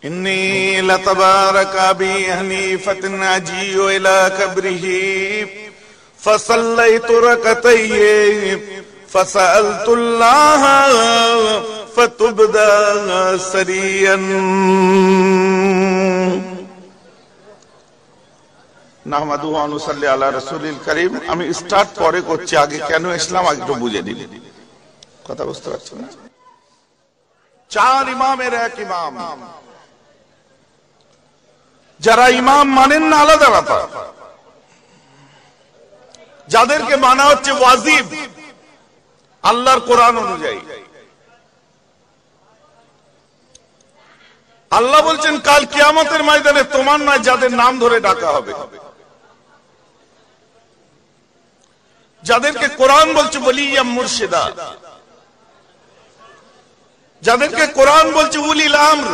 ইন্নী লাতাবারাকা বিহানিফাতিন আজিউ ইলা কবরিহি ফাসাল্লাইতু রাকাতাইন ফাসালতুল্লাহ ফাতুবদা সারিয়ান। নাহমাদুহু ওয়া নুসাল্লি আলা রাসূলিল কারীম। আমি স্টার্ট পরে করছি, আগে কেন ইসলাম আগে একটু বুঝে নিন। কথা বুঝতে পারছেন না? চার ইমামের এক ইমাম। যারা ইমাম মানেন না আলাদা ব্যাপার, যাদেরকে মানা হচ্ছে ওয়াজিব আল্লাহর কোরআন অনুযায়ী। আল্লাহ বলছেন কাল কিয়ামতের ময়দানে তোমার নয়, যাদের নাম ধরে ডাকা হবে, যাদেরকে কোরআন বলছে ওলিয়া মুর্শিদা, যাদেরকে কোরআন বলছে উলিল আমর,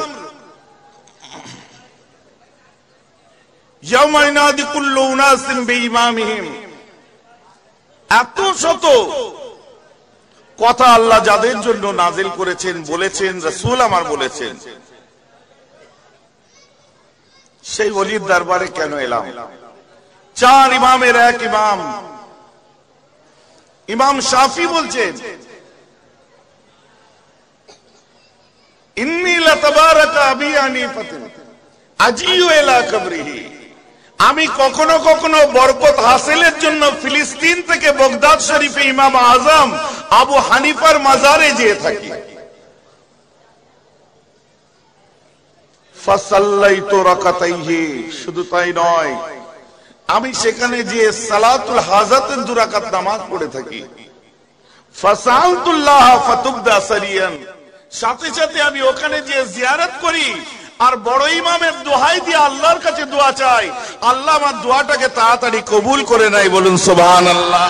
ইয়াউমা ইনাদি কুল্লু উনাসিন বিইমামিহিম। এত শত কথা আল্লাহ যাদের জন্য নাজিল করেছেন, বলেছেন, রাসূল আমার বলেছেন, সেই ওলির দরবারে কেন এলাম? চার ইমামের এক ইমাম। ইমাম শাফি বলছেন ইন্নী লাতাবারাকা আবি হানিফাতিন আজিউ ইলা কবরিহি। আমি কখনো কখনো বরকত হাসিলের জন্য ফিলিস্তিন থেকে বাগদাদ শরীফে ইমাম আজম আবু হানিফার মাজারে যেয়ে থাকি। ফাসাল্লাইতু রাকাতাইহি, শুধু তাই নয়, আমি সেখানে যে সালাতুল হাজাতের 2 রাকাত নামাজ পড়ে থাকি। ফাসালতুল্লাহ ফাতুবদা সারিয়ান, সাথে সাথে আমি ওখানে যে জিয়ারত করি আর বড় ইমামের দোহাই দিয়ে আল্লাহর কাছে দোয়া চাই, আল্লাহ আমার দোয়াটাকে তাড়াতাড়ি কবুল করে নেয়। বলুন সুবহানাল্লাহ।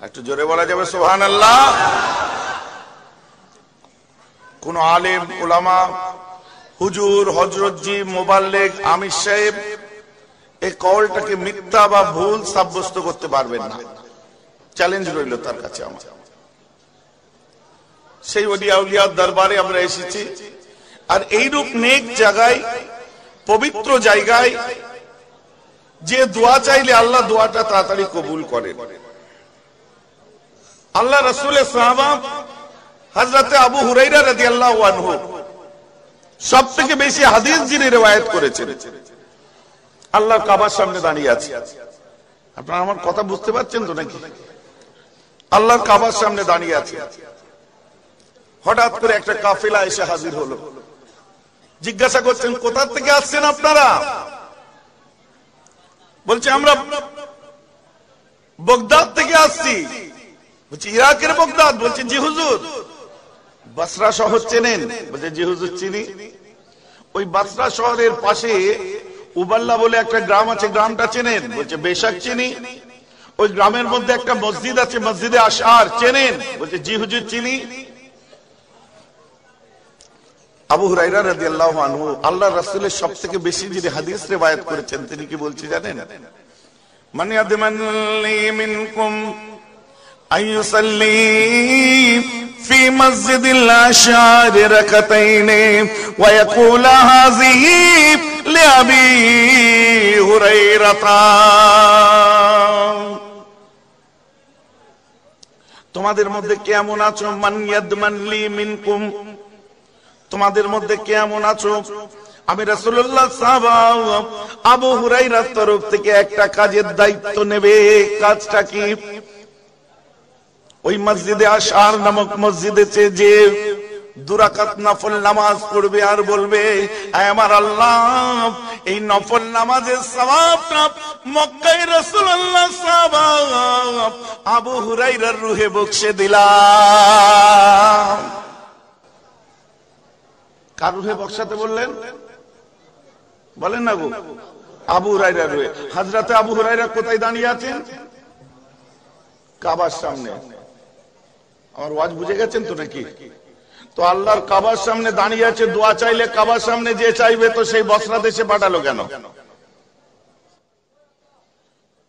একটু জোরে বলা যাবে সুবহানাল্লাহ? কোন আলেম, উলামা, হুজুর, হযরতজি, মুবাল্লিগ, আমির সাহেব এই কওলটাকে মিথ্যা বা ভুল সাব্যস্ত করতে পারবেন না। চ্যালেঞ্জ রইল তার কাছে আমার। সেই ওলিয়া উলিয়ার দরবারে আমরা এসেছি, আর এইরূপ নেক জায়গায়, পবিত্র জায়গায় যে দোয়া চাইলে আল্লাহ দোয়াটা তাড়াতাড়ি কবুল করেন। আল্লাহ রাসূলের সাহাবা হযরতে আবু হুরায়রা রাদিয়াল্লাহু আনহু সবথেকে বেশি হাদিস যিনি riwayat করেছেন, আল্লাহর কাবার সামনে দাঁড়িয়ে আছে। আপনারা আমার কথা বুঝতে পারছেন তো নাকি? আল্লাহর কাবার সামনে দাঁড়িয়ে আছে, হঠাৎ করে একটা কাফেলা এসে হাজির হলো। জিজ্ঞাসা করছেন কোথা থেকে আসছেন আপনারা? বলছে আমরা বাগদাদ থেকে আসছি। বলছে ইরাকের বাগদাদ? বলছে জি হুজুর। বসরা শহর চেনেন? বলছে জি হুজুর চিনি। ওই বসরা শহরের পাশে উবাল্লা বলে একটা গ্রাম আছে, গ্রামটা চেনেন? বলছে বেশক চিনি। ওই গ্রামের মধ্যে একটা মসজিদ আছে, মসজিদে আশআর চেনেন? বলছে জি হুজুর চিনি। আবু হুরায়রা রাদিয়াল্লাহু আনহু আল্লাহর রাসূলের সবথেকে বেশি যিনি হাদিস riwayat করেছেন, তিনি কি বলছে জানেন? মান ইয়াদমানলি মিনকুম আইয়ুসাল্লি ফি মসজিদিল আশআর রাকাতাইন ওয়া ইয়াকুল হাযিহি লিআবি হুরায়রা। তোমাদের মধ্যে কেমন আছো? মান ইয়াদমানলি মিনকুম, তোমাদের মধ্যে কেমন আছো? আমি রাসূলুল্লাহ সাহাবা আবু হুরায়রার তরফ থেকে একটা কাজের দায়িত্ব নেবে। কাজটা কি? ওই মসজিদে আশআর নামক মসজিদে যে 2 রাকাত নফল নামাজ পড়বে আর বলবে, আয় আমার আল্লাহ, এই নফল নামাজের সওয়াবটা মক্কায় রাসূলুল্লাহ সাহাবা আবু হুরায়রার রূহে বখশে দিলাম। কার রূহে বখশাতে বললেন? বলেন না গো। আবু হুরায়রার রূহে। হযরতে আবু হুরায়রা কোথায় দাঁড়িয়ে আছেন? কাবার সামনে। আমার ওয়াজ বুঝে গেছেন তো নাকি? তো আল্লাহর কাবার সামনে দাঁড়িয়ে আছে, দোয়া চাইলে কাবার সামনে যে চাইবে, তো সেই বসরা দেশে পাঠালো কেন?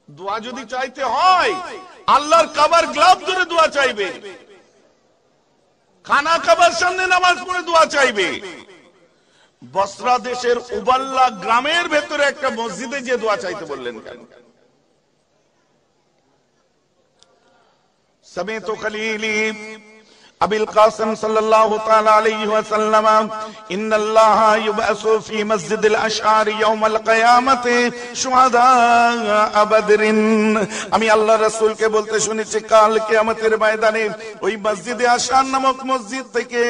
দোয়া যদি চাইতে হয় আল্লাহর কাবার গ্লাভ ধরে দোয়া চাইবে, খানা কাবার সামনে নামাজ পড়ে দোয়া চাইবে। বসরা দেশের উবাল্লা গ্রামের ভেতরে একটা মসজিদে যে দোয়া চাইতে বললেন কেন? সামিতু খলিলি আবিল কাসিম সাল্লাল্লাহু তাআলা আলাইহি ওয়াসাল্লাম ইন্নাল্লাহা ইউবাসু ফি মসজিদিল আশআরি ইয়াউমাল কিয়ামাতি শুহাদা বদরিন। আমি আল্লাহ রাসূলকে বলতে শুনেছি কাল কিয়ামতের ময়দানে ওই মসজিদে আশআর নামক মসজিদ থেকে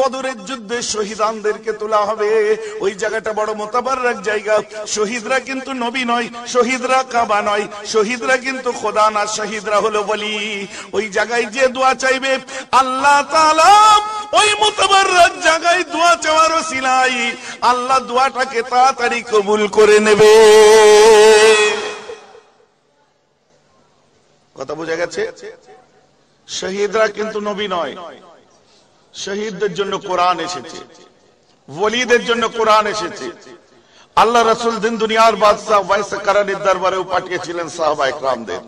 বদরের যুদ্ধে শহীদানদেরকে তোলা হবে। ওই জায়গাটা বড় মোতাবারক জায়গা। শহীদরা কিন্তু নবী নয়, শহীদরা কাবা নয়, শহীদরা কিন্তু খোদা না, শহীদরা হলো ওলি। ওই জায়গায় যে দোয়া চাইবে আল্লাহ তাআলা ওই মুতাবাররক জায়গায় দোয়া চাওয়ার ওসিলায় আল্লাহ দোয়াটাকে তাড়াতাড়ি কবুল করে নেবে। কথা বোঝা গেছে? শহীদরা কিন্তু নবী নয়, শহীদদের জন্য কোরআন এসেছে, ওলিদের জন্য কোরআন এসেছে। আল্লাহ রাসূল দিন দুনিয়ার বাদশা ওয়াইস কারানির দরবারেও পাঠিয়েছিলেন সাহাবায়ে কেরামদের,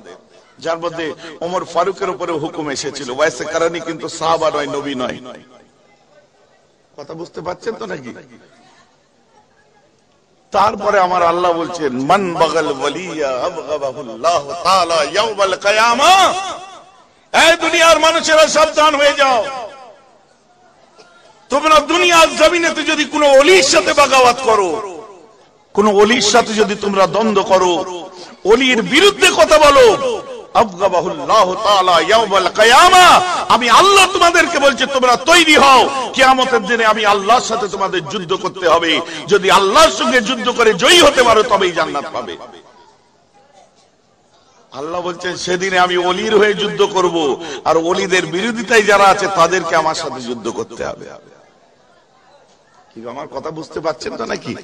যার মধ্যে ওমর ফারুকের উপরে হুকুম এসেছিল। ওয়াইস কারানি কিন্তু সাহাবা নয়, নবী নয়। কথা বুঝতে পারছেন তো নাকি? তারপরে আমার আল্লাহ বলছেন মান বাগাল ওয়ালিয়া আবগাবাহুল্লাহু তাআলা ইয়াউমাল কিয়ামা। এই দুনিয়ার মানুষেরা সাবধান হয়ে যাও, তোমরা দুনিয়ার জমিনেতে যদি কোনো ওলির সাথে বাগাওয়াত করো, কোন ওলির সাথে যদি তোমরা দ্বন্দ্ব করো, ওলির বিরুদ্ধে কথা বলো, আবগাবাহুল্লাহু তাআলা ইয়াউমাল কিয়ামা, আমি আল্লাহ তোমাদেরকে বলছি তোমরা তৈরি হও, কিয়ামতের দিনে আমি আল্লাহর সাথে তোমাদের যুদ্ধ করতে হবে। যদি আল্লাহর সঙ্গে যুদ্ধ করে জয়ী হতে পারো তবেই জান্নাত পাবে। আল্লাহ বলছেন সেদিনে আমি ওলির হয়ে যুদ্ধ করব, আর ওলিদের বিরোধিতায় যারা আছে তাদেরকে আমার সাথে যুদ্ধ করতে হবে। কি আমার কথা বুঝতে পারছেন তো নাকি?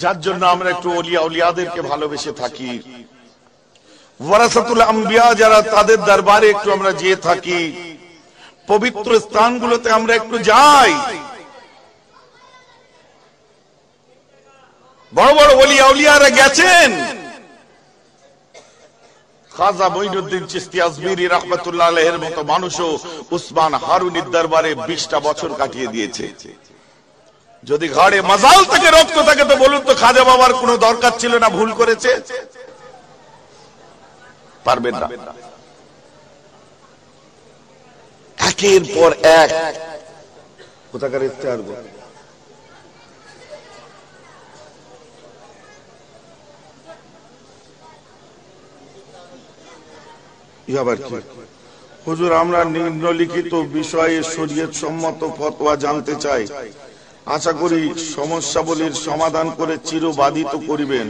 যার জন্য আমরা একটু ওলিয়া উলিয়াদেরকে ভালোবেসে থাকি, ওয়ারাসাতুল আম্বিয়া যারা তাদের দরবারে একটু আমরা যেয়ে থাকি, পবিত্র স্থানগুলোতে আমরা একটু যাই। বড় বড় ওলিয়া উলিয়ারা গেছেন। খাজা মঈনুদ্দিন চিশতি আজমিরি রাহমাতুল্লাহ আলাইহির মতো মানুষও উসমান হারুনির দরবারে 20টা বছর কাটিয়ে দিয়েছে। যদি ঘাড়ে মাজাল থেকে রক্ত থাকে তো বলুন তো খাজা বাবার কোনো দরকার ছিল না, ভুল করেছে? পারবেন না। একের পর এক কোথাকার ইফতার গো, আবার কি হুজুর আমরা নিম্নলিখিত বিষয়ে শরীয়ত সম্মত ফতোয়া জানতে চাই, আশা করি সমস্যাবলীর সমাধান করে চিরবাধিত করিবেন।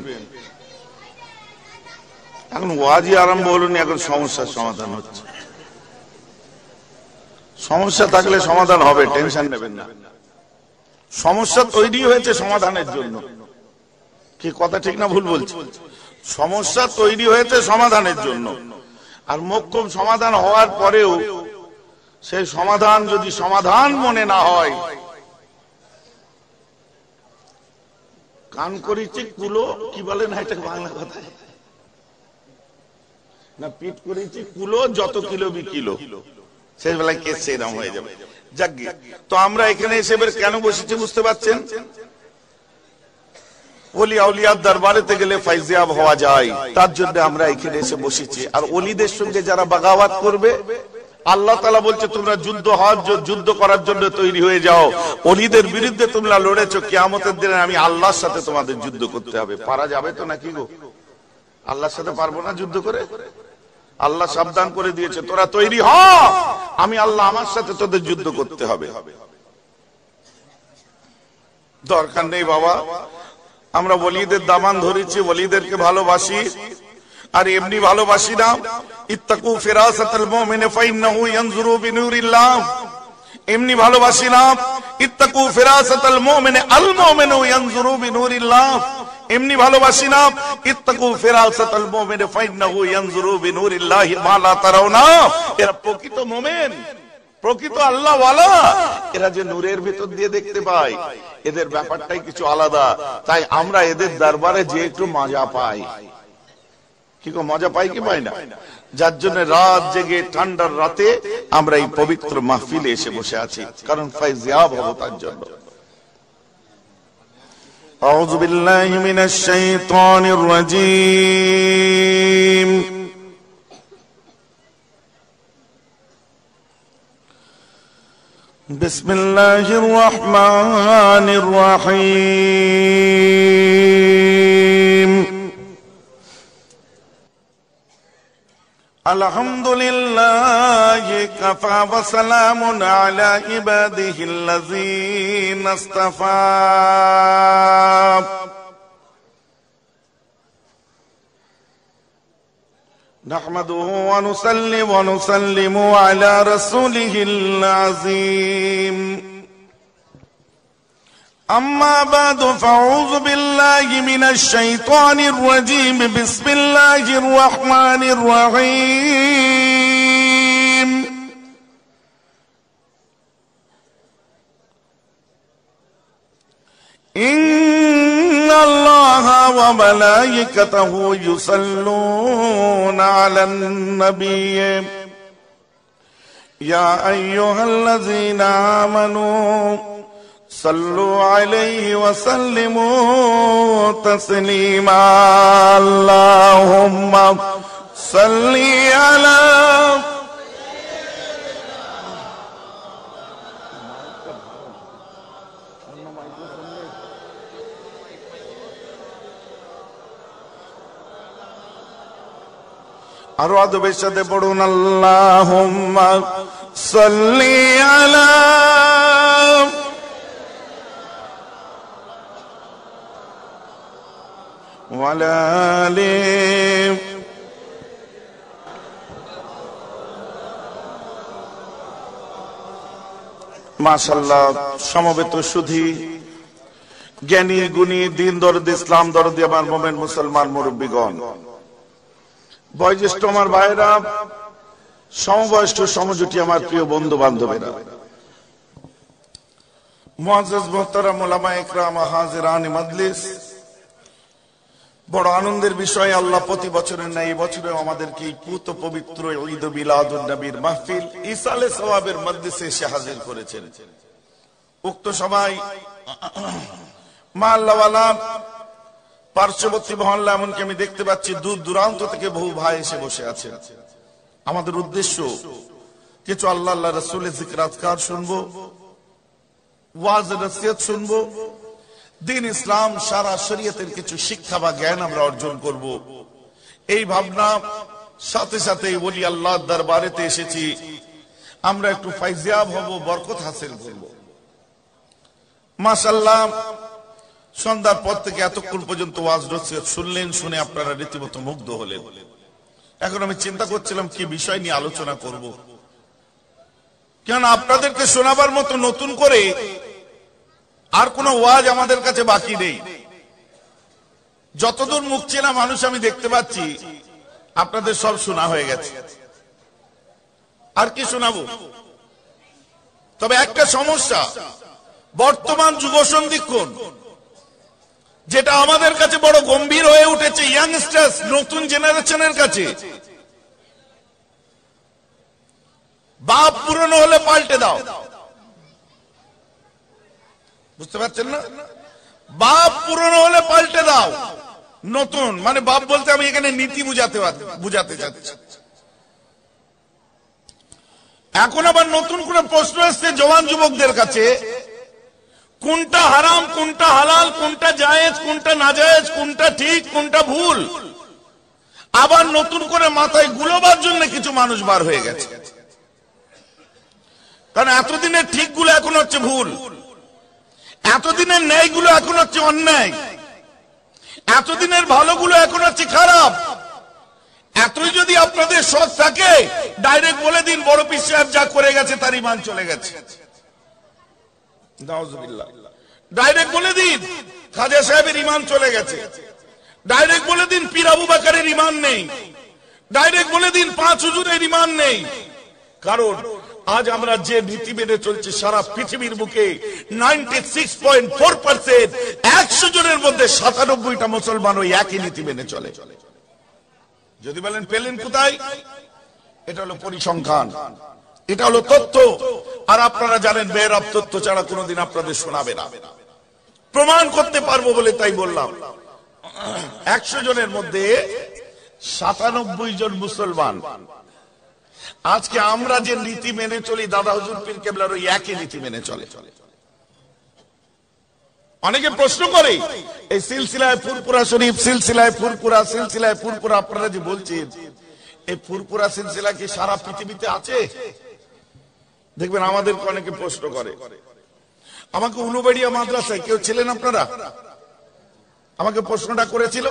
এখন ওয়াজি আরম্ভ হলো না, এখন সমস্যার সমাধান হচ্ছে। সমস্যা থাকলে সমাধান হবে, টেনশন নেবেন না। সমস্যা তৈরি হয়েছে সমাধানের জন্য। কি কথা ঠিক না ভুল বলছি? সমস্যা তৈরি হয়েছে সমাধানের জন্য, আর মোক্ষম সমাধান হওয়ার পরেও সেই সমাধান যদি সমাধান মনে না হয়, কান করেছি কুলো, কি বলেন এটা বাংলা কথা না, পিঠ করেছি কুলো, যত কিলো বিকিলো, শেষ বেলায় কেস সেরকম হয়ে যাবে। যাক, তো আমরা এখানে এসে কেন বসেছি বুঝতে পারছেন? ওলি আউলিয়ার দরবারেতে গেলে ফায়জিয়াব হওয়া যায়, তার জন্য আমরা এখানে এসে বসেছি। আর ওলিদের সঙ্গে যারা বাগাওয়াত করবে, আল্লাহ তাআলা বলছে তোমরা যুদ্ধ করার জন্য তৈরি হয়ে যাও। ওলিদের বিরুদ্ধে তোমরা লড়েছো, কিয়ামতের দিনে আমি আল্লাহর সাথে তোমাদের যুদ্ধ করতে হবে। পারা যাবে তো নাকি গো? আল্লাহর সাথে পারবো না যুদ্ধ করে? আল্লাহ সাবধান করে দিয়েছে তোরা তৈরি হ, আমি আল্লাহ আমার সাথে তোদের যুদ্ধ করতে হবে। দরকার নেই বাবা, আমরা ওলিদের দামান ধরেছি, ওলিদেরকে ভালোবাসি, আর এমনি ভালোবাসি না। ইত্তাকু ফিরাসাতাল মুমিন ফাইন্নাহু ইয়ানজুরু বিনুরিল্লাহ, এমনি ভালোবাসি না। ইত্তাকু ফিরাসাতাল মুমিন আল মুমিনু ইয়ানজুরু বিনুরিল্লাহ, এমনি ভালোবাসি না। ইত্তাকু ফিরাসাতাল মুমিন ফাইন্নাহু ইয়ানজুরু বিনুরিল্লাহি মা লা তারাউনা, এরা প্রকৃত মুমিন, প্রকৃত আল্লাহ ওয়ালা, এরা যে নূরের ভিতর দিয়ে দেখতে পায়, এদের ব্যাপারটাই কিছু আলাদা। তাই আমরা এদের দরবারে যে একটু মজা পাই, কি মজা পাই কি পাই না? যার জন্য রাত জেগে ঠান্ডার রাতে আমরা এই পবিত্র মাহফিলে এসে বসে আছি, কারণ ফায়জিয়াব হবো তার জন্য। أعوذ بالله من الشيطان الرجيم بسم الله الرحمن الرحيم الحمد لله كفى وسلام على عباده الذين اصطفى نحمده ونصلي ونسلم على رسوله العظيم أما بعد فأعوذ بالله من الشيطان الرجيم بسم الله الرحمن الرحيم إن الله وملائكته يصلون على النبي يا أيها الذين آمنوا صلوا عليه وسلموا تسليما اللهم صل على আরো আদবের সাথে পড়ুন আল্লাহুম্মা সাল্লি আলা ওয়ালা আলি মাশাআল্লাহ। সমবেত সুধী, জ্ঞানী গুণী, দিন দরদি, ইসলাম দরদি আমার মোমেন মুসলমান মুরব্বীগণ, বয়োজ্যেষ্ঠ আমার ভাইরা, সমবয়স্ক সমজুটি আমার প্রিয় বন্ধু বান্ধবেরা, মুআজ্জাজ মুহতারাম উলামায়ে ইকরাম, হাজিরানে মাজলিস, বড় আনন্দের বিষয় আল্লাহ প্রতি বছরের ন্যায় এই বছরে আমাদেরকে এই পুত পবিত্র ঈদ মিলাদুন নবীর মাহফিল ইসালে সওয়াবের মজলিসে এসে হাজির করেছেন। উক্ত সবাই মা আল্লাহওয়ালা পার্শ্ববর্তী মহল্লা, এমনকি আমি দেখতে পাচ্ছি দূর দূরান্ত থেকে বহু ভাই এসে বসে আছে। আমাদের উদ্দেশ্য কিছু আল্লাহ আল্লাহ রাসূলের জিকির আজকার শুনবো, ওয়াজ নসিহত শুনবো, দিন ইসলাম সারা শরীয়তের কিছু শিক্ষা বা জ্ঞান আমরা অর্জন করব, এই ভাবনা সাথে সাথে ওলি আল্লাহর দরবারেতে এসেছি আমরা একটু ফায়জিয়াব হব, বরকত হাসিল করব। মাশাআল্লাহ, সন্ধ্যার পর থেকে এতক্ষণ পর্যন্ত ওয়াজ নসিহত শুনলেন, শুনে আপনারা রীতিমতো মুগ্ধ হলেন। এখন আমি চিন্তা করছিলাম কি বিষয় নিয়ে আলোচনা করব, কেন আপনাদেরকে শোনাবার মতো নতুন করে আর কোন ওয়াজ আমাদের কাছে বাকি নেই। যতদূর মুখ চেনা মানুষ আমি দেখতে পাচ্ছি আপনাদের সব শোনা হয়ে গেছে, আর কি শোনাবো? তবে একটা সমস্যা, বর্তমান যুব সন্ধিক্ষণ যেটা আমাদের কাছে বড় গম্ভীর হয়ে উঠেছে, ইয়াংস্টার্স, নতুন জেনারেশনের কাছে, বাপ পুরনো হলে পাল্টে দাও। বুঝতে পারছেন না? বাপ পুরনো হলে পাল্টে দাও, নতুন মানে বাপ বলতে আমি এখানে নীতি বুঝাতে চাচ্ছি। এখন আবার নতুন করে প্রশ্ন এসছে জওয়ান যুবকদের কাছে, কোনটা হারাম, কোনটা হালাল, কোনটা জায়েজ, কোনটা নাজায়েজ, কোনটা ঠিক, কোনটা ভুল। আবার নতুন করে মাথায় গুলোবার জন্য কিছু মানুষ বার হয়ে গেছে, কারণ এতদিনের ঠিক গুলো এখন হচ্ছে ভুল, এতদিনের ন্যায় গুলো এখন হচ্ছে অন্যায়, এতদিনের ভালোগুলো এখন হচ্ছে খারাপ। এতই যদি আপনাদের সৎ থাকে, ডাইরেক্ট বলে দিন বড় পীর সাহেব যা করে গেছে তার ঈমান চলে গেছে, নাউজুবিল্লাহ। ডাইরেক্ট বলে দিন খাজা সাহেবের ঈমান চলে গেছে, ডাইরেক্ট বলে দিন পীর আবু বকরের ঈমান নেই, ডাইরেক্ট বলে দিন পাঁচ হুজুরের ঈমান নেই। কারণ আজ আমরা যে নীতি মেনে চলছি, সারা পৃথিবীর বুকে 96.4%, 100 জনের মধ্যে 97টা মুসলমান ওই একই নীতি মেনে চলে। যদি বলেন পেলেন কোথায়, এটা হলো পরিসংখ্যান, এটা হলো তথ্য। আর আপনারা জানেন বেহরাব তথ্য ছাড়া কোনোদিন আপনাদের শোনাবে না। প্রমাণ করতে পারবো বলে তাই বললাম। 100 জনের মধ্যে 97 জন মুসলমান। আজকে আমরা যে নীতি মেনে চলি, দাদা হুজুর পীর কেবলার ওই একই নীতি মেনে চলে। অনেকে প্রশ্ন করে এই সিলসিলায় ফুরফুরা শরীফ, সিলসিলায় ফুরফুরা, সিলসিলায় ফুরফুরা আপনারা যে বলছেন, এই ফুরফুরা সিলসিলা কি সারা পৃথিবীতে আছে? দেখবেন আমাদেরকে অনেকে প্রশ্ন করে। আমাকে উলুবেড়িয়া মাদ্রাসায় কেউ ছিলেন আপনারা? আমাকে প্রশ্নটা করেছিল।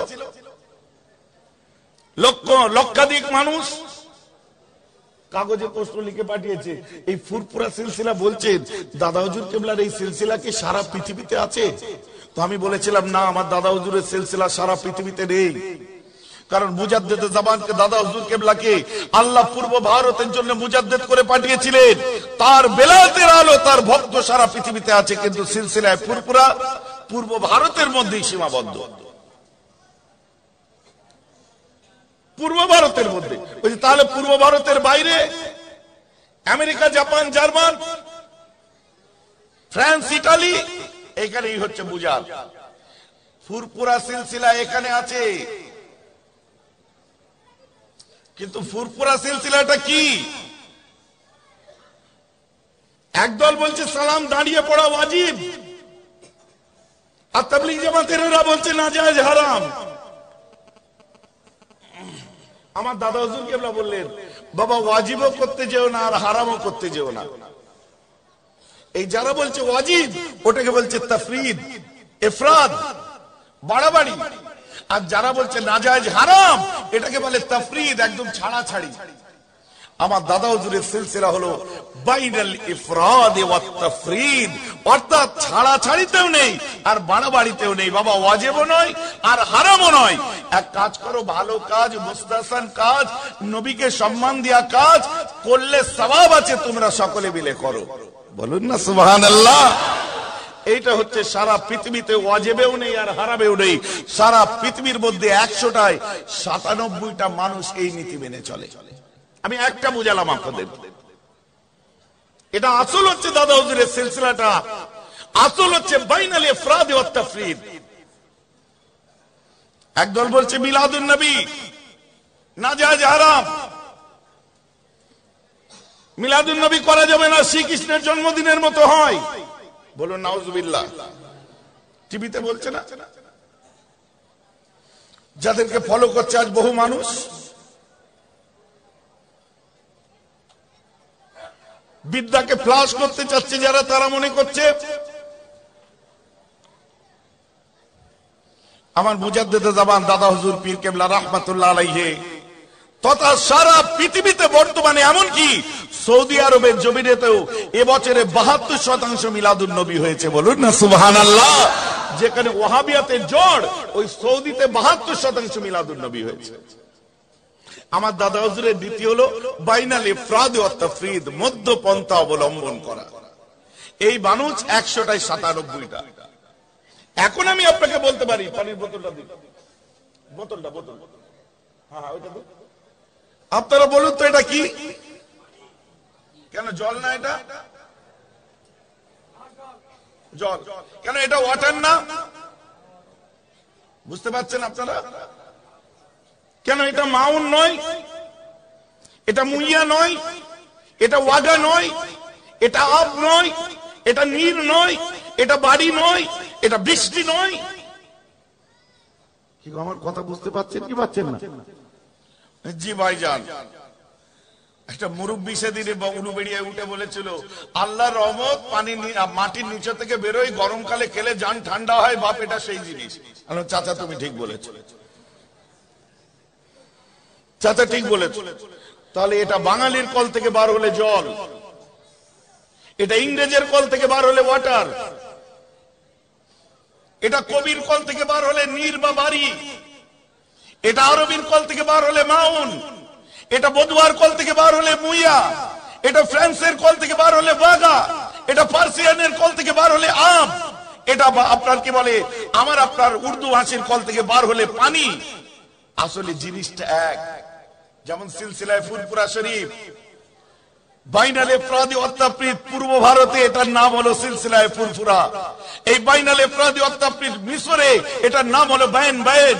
লক্ষাধিক মানুষ কাগজে প্রশ্ন লিখে পাঠিয়েছে, এই ফুরফুরা সিলসিলা বলছেন দাদা হুজুর কেবলার এই সিলসিলা কি সারা পৃথিবীতে আছে? তো আমি বলেছিলাম না, আমার দাদা হুজুরের সিলসিলা সারা পৃথিবীতে নেই। কারণ মুজাদ্দেদে জামানকে দাদা হুজুর কেবলাকে আল্লাহ পূর্ব ভারতের জন্য মুজাদ্দেদ করে পাঠিয়েছিলেন। তার বেলায়েতের আলো তার ভক্ত সারা পৃথিবীতে আছে, কিন্তু সিলসিলায় ফুরফুরা পূর্ব ভারতের মধ্যেই সীমাবদ্ধ। পূর্ব ভারতের মধ্যে। তাহলে পূর্ব ভারতের বাইরে America, Japan, German, France, Italy, এখানেই হচ্ছে বুঝাল। ফুরফুরা সিলসিলা এখানে আছে, কিন্তু ফুরফুরা সিলসিলাটা কি? একদল বলছে সালাম দাঁড়িয়ে পড়া ওয়াজিব, আর তাবলীগ জামাতেরা বলছে নাজায়েজ হারাম। আমার দাদা হুজুর কেবলা বললেন, বাবা ওয়াজিবও করতে যেও না আর হারামও করতে যেও না। এই যারা বলছে ওয়াজিব, ওটাকে বলছে তাফরিদ, ইফরাদ, বাড়াবাড়ি। আর যারা বলছে নাজায়েজ হারাম, এটাকে বলে তাফরিদ, একদম ছাড়াছাড়ি। আমার দাদা হুজুরের সিলসিলা হলো বাইনাল ইফরাদ ওয়াত তাফরিদ, অর্থাৎ ছাড়াছাড়িতেও নেই আর বাড়াবাড়িতেও নেই। বাবা ওয়াজিবও নয় আর হারামও নয়। এক কাজ করো, ভালো কাজ, মুস্তাহসান কাজ, নবীকে সম্মান দেয়া কাজ করলে সওয়াব আছে, তোমরা সকলে মিলে করো। বলুন না সুবহানাল্লাহ। এইটা হচ্ছে সারা পৃথিবীতে ওয়াজিবেও নেই আর হারামেও নেই। সারা পৃথিবীর মধ্যে 100টায় 97টা মানুষ এই নীতি মেনে চলে। আমি একটা বুঝালাম আপনাদের। এটা আসল হচ্ছে দাদা হুজুরের সিলসিলাটা, আসল হচ্ছে বাইনাল ইফরাদ ওয়াত তাফরিদ। একদল বলছে মিলাদুন নবী নাজায়েজ হারাম, মিলাদুন নবী করা যাবে না, শ্রীকৃষ্ণের জন্মদিনের মতো হয়। বলুন নাউজুবিল্লাহ। টিভিতে বলছে না, যাদেরকে ফলো করছে আজ বহু মানুষ, বিদ্যাকে ফ্লাশ করতে চাচ্ছে যারা, তারা মনে করছে আমার মুজাদ্দেদে জামান দাদা হুজুর পীর কেবলা রাহমাতুল্লাহ আলাইহি তথা সারা পৃথিবীতে বর্তমানে এমনকি সৌদি আরবের জমিনেতেও এবছরে 72% মিলাদুন নবী হয়েছে। বলুন না সুবহানাল্লাহ। যেখানে ওয়াহাবিয়াতের জড়, ওই সৌদিতে 72% মিলাদুন নবী হয়েছে। আমার দাদা হুজুরের নীতি হলো বাইনাল ইফরাদ ওয়াত তাফরিদ, মধ্যপন্থা অবলম্বন করা। এই মানুষ 100টায় 97টা। এখন আমি আপনাকে বলতে পারি, পানির বোতলটা দিন, বোতলটা, বোতল, হ্যাঁ ওইটা দিন। আপনারা বলুন তো এটা কি? কেন জল না? এটা জল কেন? এটা ওয়াটার না? বুঝতে পারছেন আপনারা? কেন এটা মাউন নয়, এটা মুইয়া নয়, এটা ওয়াগা নয়, এটা আব নয়, এটা নীর নয়, এটা বাড়ি নয়, এটা বৃষ্টি নয়। কি আমার কথা বুঝতে পারছেন কি পাচ্ছেন না? জি ভাইজান, একটা মুরব্বী সেদিনে উলুবেড়িয়ায় উঠে বলেছিল, আল্লাহর রহমত পানি মাটির নিচে থেকে বেরোয়, গরমকালে খেলে জান ঠান্ডা হয়। বাপ, এটা সেই জিনিস। চাচা তুমি ঠিক বলেছো, চাচা ঠিক বলেছো। তাহলে এটা বাঙালির কল থেকে বার হলে জল, এটা ইংরেজের কল থেকে বার হলে ওয়াটার, এটা কবির কল থেকে বার হলে নীর বা বাড়ি, এটা আরবির কল থেকে বার হলে মাউন, এটা বদুয়ার কল থেকে বার হলে মুইয়া, এটা ফ্রান্সের কল থেকে বার হলে বাগা, এটা পার্সিয়ানের কল থেকে বার হলে আম, এটা আপনার কি বলে আমার আপনার উর্দু ভাষীর কল থেকে বার হলে পানি। আসলে জিনিসটা এক। যেমন সিলসিলায় ফুরফুরা শরীফ বাইনাল ইফরাদি ওয়াত তাফরিদ পূর্ব ভারতে এটার নাম হলো সিলসিলায়ে ফুরফুরা। এই বাইনাল ইফরাদি ওয়াত তাফরিদ মিশরে এটার নাম হলো বায়ান বায়ান।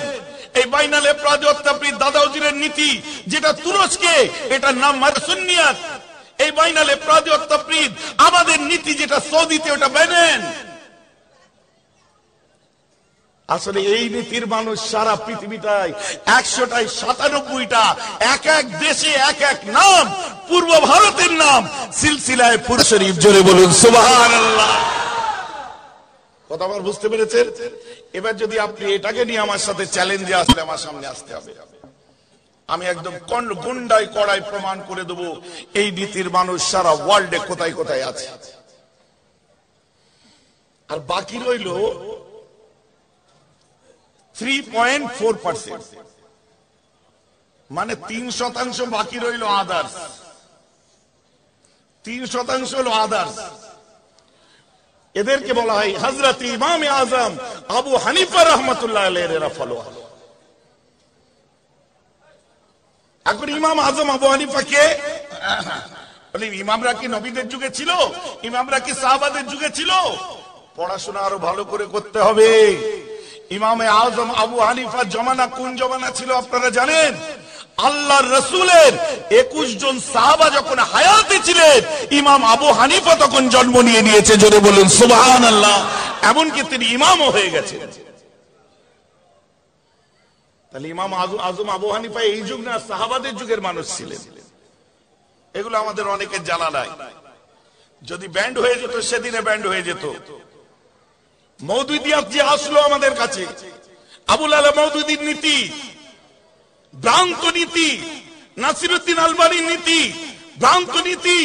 এই বাইনাল ইফরাদি ওয়াত তাফরিদ দাদা হুজুরের নীতি যেটা তুরস্কে এটার নাম মারসুন্নিয়াত। এই বাইনাল ইফরাদি ওয়াত তাফরিদ আমাদের নীতি যেটা সৌদিতে ওটা বায়ান। আসলে এই নীতির মানুষ সারা পৃথিবীটায় 100টায় 97টা এক এক দেশে এক এক নাম। পূর্ব ভারতের নাম সিলসিলায়ে ফুর শরীফ। জোরে বলুন সুবহানাল্লাহ। কথা আমার বুঝতে পেরেছেন? এবার যদি আপনি এটাকে নিয়ে আমার সাথে চ্যালেঞ্জে আসলে আমার সামনে আসতে হবে, আমি একদম গুন্ডায় কড়াই প্রমাণ করে দেব এই নীতির মানুষ সারা ওয়ার্ল্ডে কোথায় কোথায় আছে। আর বাকি রইল 3.4%, মানে 3% বাকি রইল আদার্স। 3% হলো আদার্স। এদেরকে বলা হয় হযরত ইমাম আজম আবু হানিফা রাহমাতুল্লাহ আলাইহির ফলোয়ার। এখন ইমাম আজম আবু হানিফা কে? বলে ইমামরা কি নবীদের যুগে ছিল? ইমামরা কি সাহাবাদের যুগে ছিল? পড়াশোনা আরো ভালো করে করতে হবে। ইমামে আজম আবু হানিফার জমানা কোন জমানা ছিল আপনারা জানেন? আল্লাহর রাসূলের 21 জন সাহাবা যখন হায়াতে ছিলেন, ইমাম আবু হানিফা তখন জন্ম নিয়ে নিয়েছে। জোরে বলুন সুবহানাল্লাহ। এমনকি তিনি ইমামও হয়ে গেছেন। তাহলে ইমাম আজম আবু হানিফা এই যুগ না সাহাবাদের যুগের মানুষ ছিলেন। এগুলো আমাদের অনেকের জানা নাই। যদি ব্যান্ড হয়ে যেত সেদিনে ব্যান্ড হয়ে যেত। মওদুদিয়াত যে আসলো আমাদের কাছে, আবুল আলা মওদুদির নীতি ভ্রান্ত নীতি, নাসিরউদ্দিন আলবানীর নীতি ভ্রান্ত নীতি।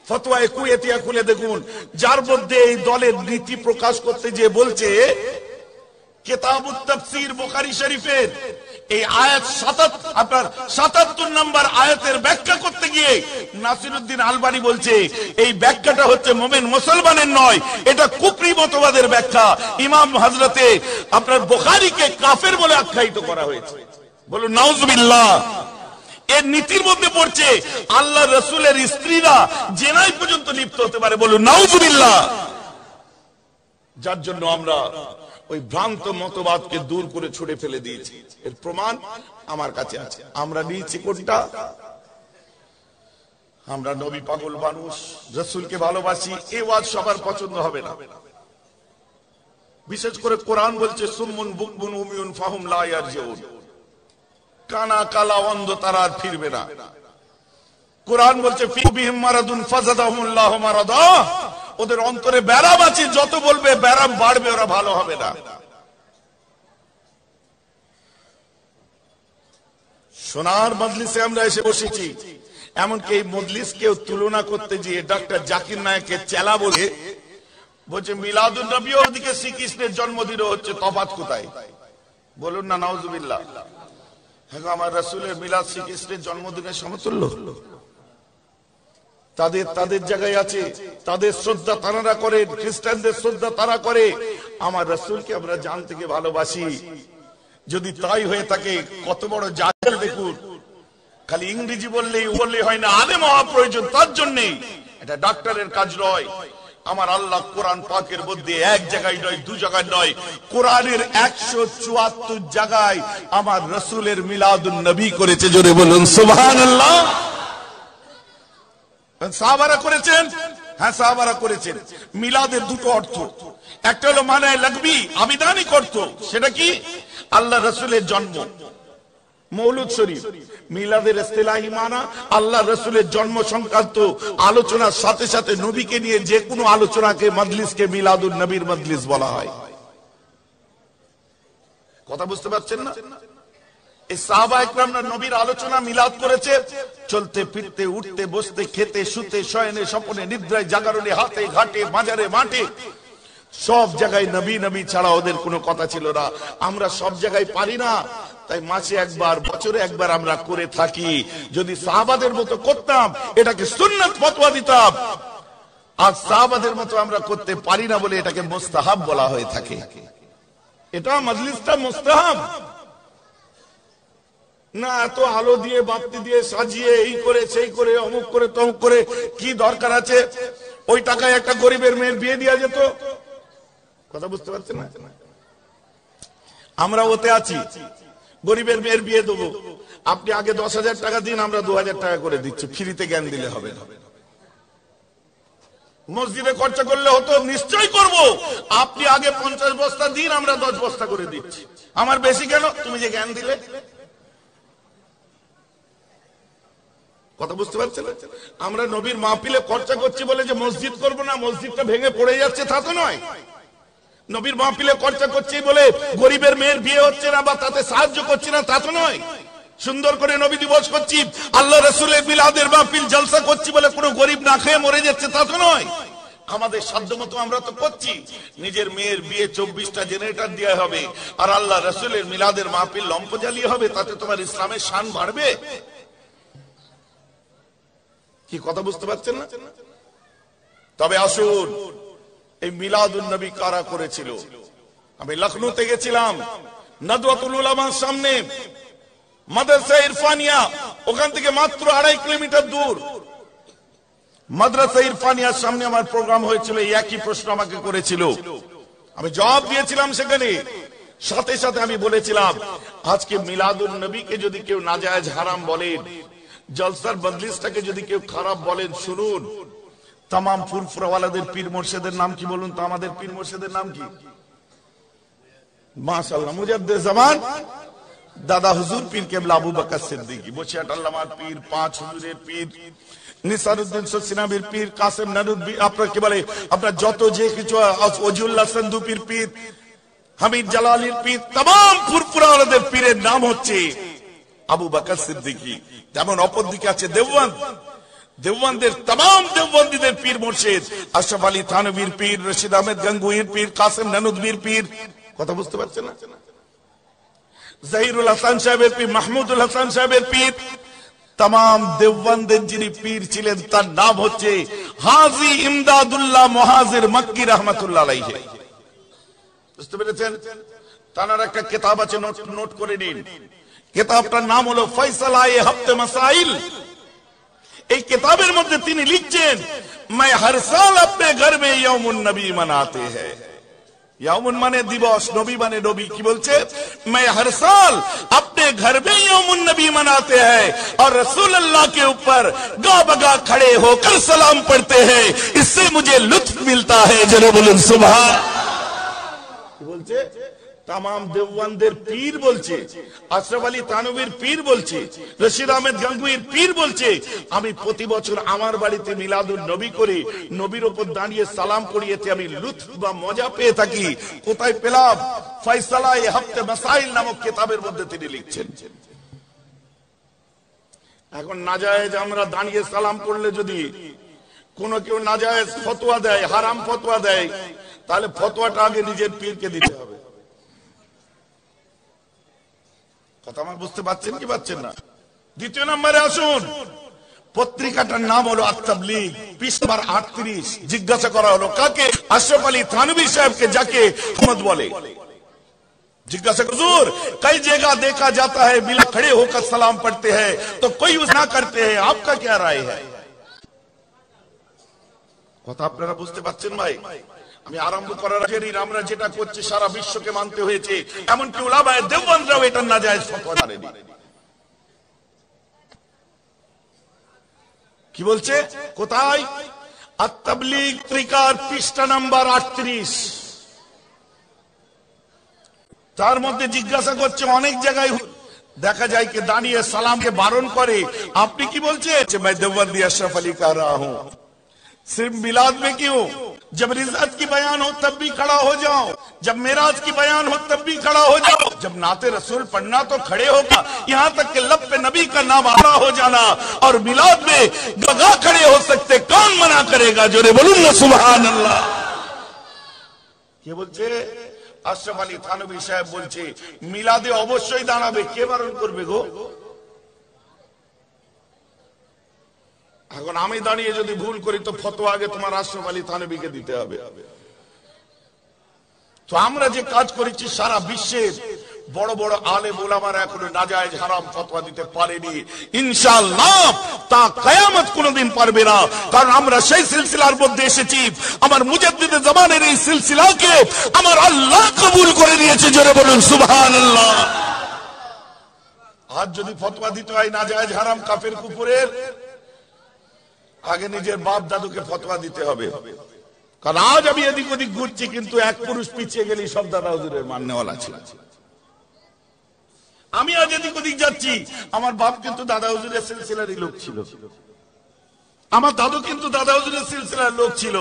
ফতোয়া কুয়েতিয়া খুলে দেখুন, যার মধ্যে এই দলের নীতি প্রকাশ করতে যে বলছে কিতাবুত তাফসীর বুখারী শরীফের এই আয়াত 77 নম্বর আয়াতের ব্যাখ্যা করতে গিয়ে নাসিরউদ্দিন আলবানী বলছে এই ব্যাখ্যাটা হচ্ছে মুমিন মুসলমানের নয়, এটা কুফরি মতবাদের ব্যাখ্যা। ইমাম হযরতে আপনার বুখারীকে কাফের বলে আখ্যায়িত করা হয়েছে। বলুন নাউজুবিল্লাহ। এর নীতির মধ্যে পড়ছে আল্লাহর রাসূলের স্ত্রীরা জেনায় পর্যন্ত লিপ্ত হতে পারে। বলুন নাউজুবিল্লাহ। যার জন্য আমরা ওই ভ্রান্ত মতবাদকে দূর করে ছুড়ে ফেলে দিয়েছি। এর প্রমাণ আমার কাছে আছে। আমরা নিয়েছি কোনটা? আমরা নবী পাগল মানুষ, রাসূলকে ভালোবাসি। এই ওয়াজ সবার পছন্দ হবে না। বিশেষ করে কোরআন বলছে সুম্মুন বুকবুন উমিয়ুন ফাহুম লা ইয়ারজিউন, কানা কালা অন্ধ তারা আর ফিরবে না। কোরআন বলছে ফি বিহিম মারাদুন ফাযাদাহুমুল্লাহু মারাদা, ওদের অন্তরে ব্যারাম আছে, যত বলবে ব্যারাম বাড়বে, ওরা ভালো হবে না। সোনার মজলিসে আমরা এসে বসেছি, এমনকি এই মজলিসকেও তুলনা করতে গিয়ে ডক্টর জাকির নায়েককে চেলা বলে বলছে মিলাদুন নবী ওদিকে শ্রীকৃষ্ণের জন্মদিনও হচ্ছে, তফাৎ কোথায়? বলুন না নাউজুবিল্লাহ। হ্যাঁ, আমার রাসূলের মিলাদ শ্রীকৃষ্ণের জন্মদিনের সমতুল্য। তাদের জায়গায় আছে, তাদের শ্রদ্ধা তারা করে, খ্রিস্টানদের শ্রদ্ধা তারা করে। আমার রাসূলকে আমরা জান থেকে ভালোবাসি। যদি তাই হয়ে থাকে, কত বড় জাহেল দেখুন। খালি ইংরেজি বললেই হয় না, আলেম হওয়া প্রয়োজন। তার জন্যই এটা ডাক্তারের কাজ নয়। আমার আল্লাহ কোরআন পাকের মধ্যে এক জায়গায় নয়, দু জায়গায় নয়, কোরআনের 174 জায়গায় আমার রাসূলের মিলাদুন নবী করেছে। জোরে বলুন সুবহানাল্লাহ। সাহাবারা করেছেন? হ্যাঁ, সাহাবারা করেছেন। মিলাদের দুটো অর্থ, একটা হলো মানে লাগবি আবিধানিক অর্থ, সেটা কি? আল্লাহ রাসূলের জন্ম, মৌলুদ শরীফ। মিলাদের ইসতিলাহি মানা আল্লাহ রাসূলের জন্ম সংক্রান্ত আলোচনার সাথে সাথে নবীকে নিয়ে যে কোনো আলোচনাকে মজলিসকে মিলাদুন নবীর মজলিস বলা হয়। কথা বুঝতে পারছেন না? এই সাহাবা ইকরামরা নবীর আলোচনা মিলাদ করেছে। চলতে ফিরতে, উঠতে বসতে, খেতে শুতে, শয়নে স্বপনে, নিদ্রায় জাগরণে, হাতে ঘাটে, বাজারে মাঠে, সব জায়গায় নবী নবী ছাড়া ওদের কোনো কথা ছিল না। আমরা সব জায়গায় পারি না, তাই মাসে একবার, বছরে একবার আমরা করে থাকি। যদি সাহাবাদের মতো করতাম, এটাকে সুন্নাত ফতোয়া দিতাম। আর সাহাবাদের মতো আমরা করতে পারি না বলে এটাকে মুস্তাহাব বলা হয়ে থাকে। এটা মজলিসটা মুস্তাহাব। না এত আলো দিয়ে বাতি দিয়ে সাজিয়ে এই করে সেই করে অমুক করে তমুক করে কি দরকার আছে? ওই টাকায় একটা গরিবের মেয়ের বিয়ে দেওয়া যেত। কথা বুঝতে পারছেন না? আমরা ওতে আছি, গরিবের মেয়ের বিয়ে দেবো, আপনি আগে 10,000 টাকা দিন, আমরা 2,000 টাকা করে দিচ্ছি, ফ্রিতে জ্ঞান দিলে হবে না। মসজিদে খরচা করলে হতো, নিশ্চয় করব, আপনি আগে 50 বস্তা দিন, আমরা 10 বস্তা করে দিচ্ছি। আমার বেশি কেন? তুমি যে জ্ঞান দিলে। কথা বুঝতে পারছেন? আমরা নবীর মাহফিলে খরচা করছি বলে যে মসজিদ করব না, মসজিদটা ভেঙে পড়ে যাচ্ছে তা তো নয়। নবীর মাহফিলে খরচা করছি বলে গরিবের মেয়ের বিয়ে হচ্ছে না বা তাতে সাহায্য করছি না তা তো নয়। সুন্দর করে নবী দিবস করছি, আল্লাহ রাসূলের মিলাদের মাহফিল জলসা করছি বলে কোনো গরিব না খেয়ে মরে যাচ্ছে তা তো নয়। আমাদের সাধ্যমতো আমরা তো করছি। নিজের মেয়ের বিয়ে 24টা জেনারেটর দেওয়া হবে আর আল্লাহ রাসূলের মিলাদের মাহফিল লম্প জ্বালিয়ে হবে, তাতে তোমার ইসলামের শান বাড়বে? কি কথা বুঝতে পারছেন না? তবে আসুন, এই মিলাদুন নবী কারা করেছিল? আমি লখনৌতে গেছিলাম, নদওয়াতুল উলামার সামনে মাদ্রাসা ইরফানিয়া, ওখান থেকে মাত্র 2.5 কিলোমিটার দূর মাদ্রাসা ইরফানিয়ার সামনে আমার প্রোগ্রাম হয়েছিল। একই প্রশ্ন আমাকে করেছিল, আমি জবাব দিয়েছিলাম সেখানে। সাথে সাথে আমি বলেছিলাম, আজকে মিলাদুন নবীকে যদি কেউ নাজায়েজ হারাম বলেন, জলসার মজলিসটাকে যদি কেউ খারাপ বলেন, শুনুন, তাম ফুরফুরাওয়ালাদের পীর মুর্শিদের নাম কি বলুন তো? আমাদের পীর মুর্শিদের নাম কি? মাশাআল্লাহ, মুজাদ্দিদ জামান দাদা হুজুর পীর কেবলা আবু বকর সিদ্দিকী, বসিরহাট আল্লামার পীর, 5 হুজুরের পীর, নিসারউদ্দিন সসিনাবির পীর, কাসেম নানুদ্দি, আপনার কি বলে, আপনার যত যে কিছু, ওজিউল্লাহ সন্দুপীর পীর, হামিদ জালালির পীর, तमाम ফুরফুরাওয়ালাদের পীরের নাম হচ্ছে আবু বকর সিদ্দিকী। যেমন অপরদিকে আছে দেওবন্দ, দেওবন্দের तमाम দেওবন্দীদের পীর মুর্শিদ, আশরাফ আলী থানভীর পীর, রশিদ আহমেদ গঙ্গুহির পীর, কাসেম নানুদ্দির পীর। কথা বুঝতে পারছেন না? জহিরুল হাসান সাহেবের পীর, মাহমুদুল হাসান সাহেবের পীর, तमाम দেওবন্দের যিনি পীর ছিলেন তার নাম হচ্ছে হাজী ইমদাদুল্লাহ মুহাজির মক্কি রহমাতুল্লাহ আলাইহি। বুঝতে পেরেছেন? তার একটা কিতাব আছে, নোট করে নিন। কিতাবটার নাম হলো ফয়সালায়ে হফতে মাসাইল। এই কিতাবের মধ্যে তিনি লিখছেন, मैं हर साल अपने घर में यौमुन नबी मनाते हैं। यौमुन माने दिवस, नबी माने नबी। की बोलছে, मैं हर साल अपने घर में यौमुन नबी मनाते हैं और रसूल अल्लाह के ऊपर गा बगा खड़े होकर सलाम पढ़ते हैं, इससे मुझे लुत्फ मिलता है। जरा बोलूं सुभान। की बोलছে, तमाम देवबंदेर पीर बोलছে, আশরাফ আলী থানভীর পীর বলছে, রশিদ আহমেদ গঙ্গুহির পীর বলছে, আমি প্রতি বছর আমার বাড়িতে মিলাদুন নবী করে নবীর উপর দাঁড়িয়ে সালাম পড়িয়েতে আমি লুৎফ বা মজা পেয়ে থাকি। কোথায় পেলাম? ফয়সালায়ে হফতে মাসাইল নামক কিতাবের মধ্যে তিনি লিখছেন। এখন নাজায়েজ আমরা দাঁড়িয়ে সালাম পড়লে যদি কোন কেউ নাজায়েজ ফতোয়া দেয়, হারাম ফতোয়া দেয়, তাহলে ফতোয়াটা আগে নিজের পীরকে দিতে হবে। কথা আমার বুঝতে পারছেন কি পাচ্ছেন না? দ্বিতীয় নম্বরে আসুন, পত্রিকাটার নাম হলো আত-তাবলীগ, পৃষ্ঠা নাম্বার 38। জিজ্ঞাসা করা হলো কাকে? আশরাফ আলী থানভী সাহেবকে, যাকে আহমদ বলে। जिज्ञासा हुजूर, कई जगह देखा जाता है बिला खड़े होकर सलाम पढ़ते हैं तो कोई उस ना करते हैं, आपका क्या राय है? কথা আপনারা বুঝতে পারছেন ভাই? আমি আরম্ভ করার আগে আমরা যেটা করছি সারা বিশ্বকে মানতে হয়েছে, এমনকি উলামায়ে দেওবন্দরাও এটা নাজায়েজ ফতোয়া দেননি। কি বলছে? কোথায়? আত-তাবলীগ পত্রিকার পৃষ্ঠা নাম্বার 38। তার মধ্যে জিজ্ঞাসা করছে, অনেক জায়গায় দেখা যায় कि दानिये सलाम के बारण करे, আপনি কি বলছেন? मैं देवबंदी अशरफ अली कह रहा हूं, सिर्फ मिलाद में क्यों? जब रिज़त की बयान हो तब भी खड़ा हो जाओ, जब मेराज की बयान हो तब भी खड़ा हो जाओ, जब नाते रसूल पढ़ना तो खड़े होगा, यहां तक कि लब पे नबी का नाम आना हो जाना और मिलाद में गगा खड़े हो सकते, कौन मना करेगा? जोरे बोलूं ना सुभान अल्लाह। কে বলছে? আশরাফ আলী থানভী সাহেব বলছে, মিলাদে অবশ্যই দাঁড়াবে, কে বারণ করবে গো? এখন আমি দাঁড়িয়ে যদি ভুল করি তো ফতোয়া আগে তোমার আশরাফ আলী থানভীকে দিতে হবে। তো আমরা যে কাজ করেছি সারা বিশ্বের বড় বড় আলেম ওলামারা এখনো নাজায়েজ হারাম ফতোয়া দিতে পারেনি। ইনশাআল্লাহ তা কিয়ামত কোনদিন পারবে না, কারণ আমরা সেই সিলসিলার মধ্যে এসেছি। আমার মুজাদ্দিদ জামানের এই সিলসিলাকে আমার আল্লাহ কবুল করে নিয়েছে। জোরে বলুন সুবহানাল্লাহ। আজ যদি ফতোয়া দিতে হয় নাজায়েজ হারাম কাফের কুফরের, আগে নিজের বাপ দাদুকে ফতোয়া দিতে হবে। কারণ আজ আমি এদিক ওদিক ঘুরছি, কিন্তু এক পুরুষ পিছিয়ে গেলে সব দাদা হুজুরের মাননেওয়ালা ছিল। আমি আজ এদিক ওদিক যাচ্ছি, আমার বাপ কিন্তু দাদা হুজুরের সিলসিলারই লোক ছিল, আমার দাদু কিন্তু দাদা হুজুরের সিলসিলার লোক ছিল।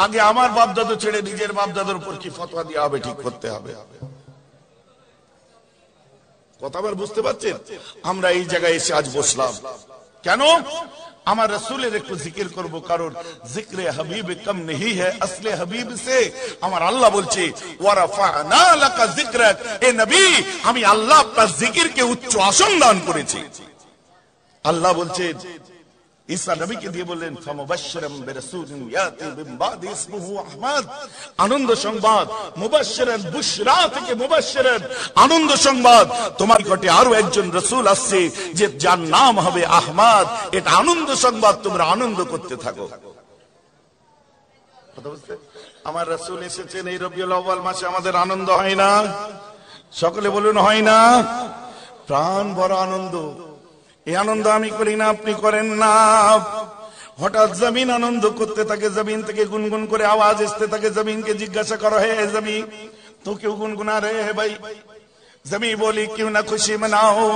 আগে আমার বাপ দাদু ছেড়ে নিজের বাপ দাদুর উপর কি ফতোয়া দেওয়া হবে, ঠিক করতে হবে। কথা আবার বুঝতে পারছেন? আমরা এই জায়গায় এসে আজ বসলাম কেন? আমার রাসূলের একটু জিকির করব, কারণ জিক্রে হাবিব কম नहीं है, আসলে হাবিব সে আমার আল্লাহ বলছে ওয়ারাফানা লাকা যিকরাক, এ নবী আমি আল্লাহ আপনার জিকিরকে উচ্চ আসন দান করেছি। আল্লাহ বলছে ঈসা নবীকে দিয়ে বললেন ফামুবাশশিরাম বিরাসূলিন ইয়াতি মিন বাদি ইসমুহু আহমদ, আনন্দ সংবাদ, মুবাশশিরান বুশরা থেকে মুবাশশিরান আনন্দ সংবাদ, তোমার নিকটে আরো একজন রাসূল আসছে যে যার নাম হবে আহমদ। এটা আনন্দ সংবাদ, তোমরা আনন্দ করতে থাকো। কথা বুঝতে? আমার রাসূল এসেছেন এই রবিউল আউয়াল মাসে, আমাদের আনন্দ হয় না? সকলে বলুন হয় না? প্রাণ ভরা আনন্দ। এই আনন্দ আমি করি না, আপনি করেন না। হঠাৎ জমিন আনন্দ করতে থাকে, জমিন থেকে গুনগুন করে আওয়াজ আসতে থাকে। জমিনকে জিজ্ঞাসা করা হে জমিন তো কেউ গুনগুনা রে হে ভাই? जमी बोली क्यों ना खुशी मनाओ,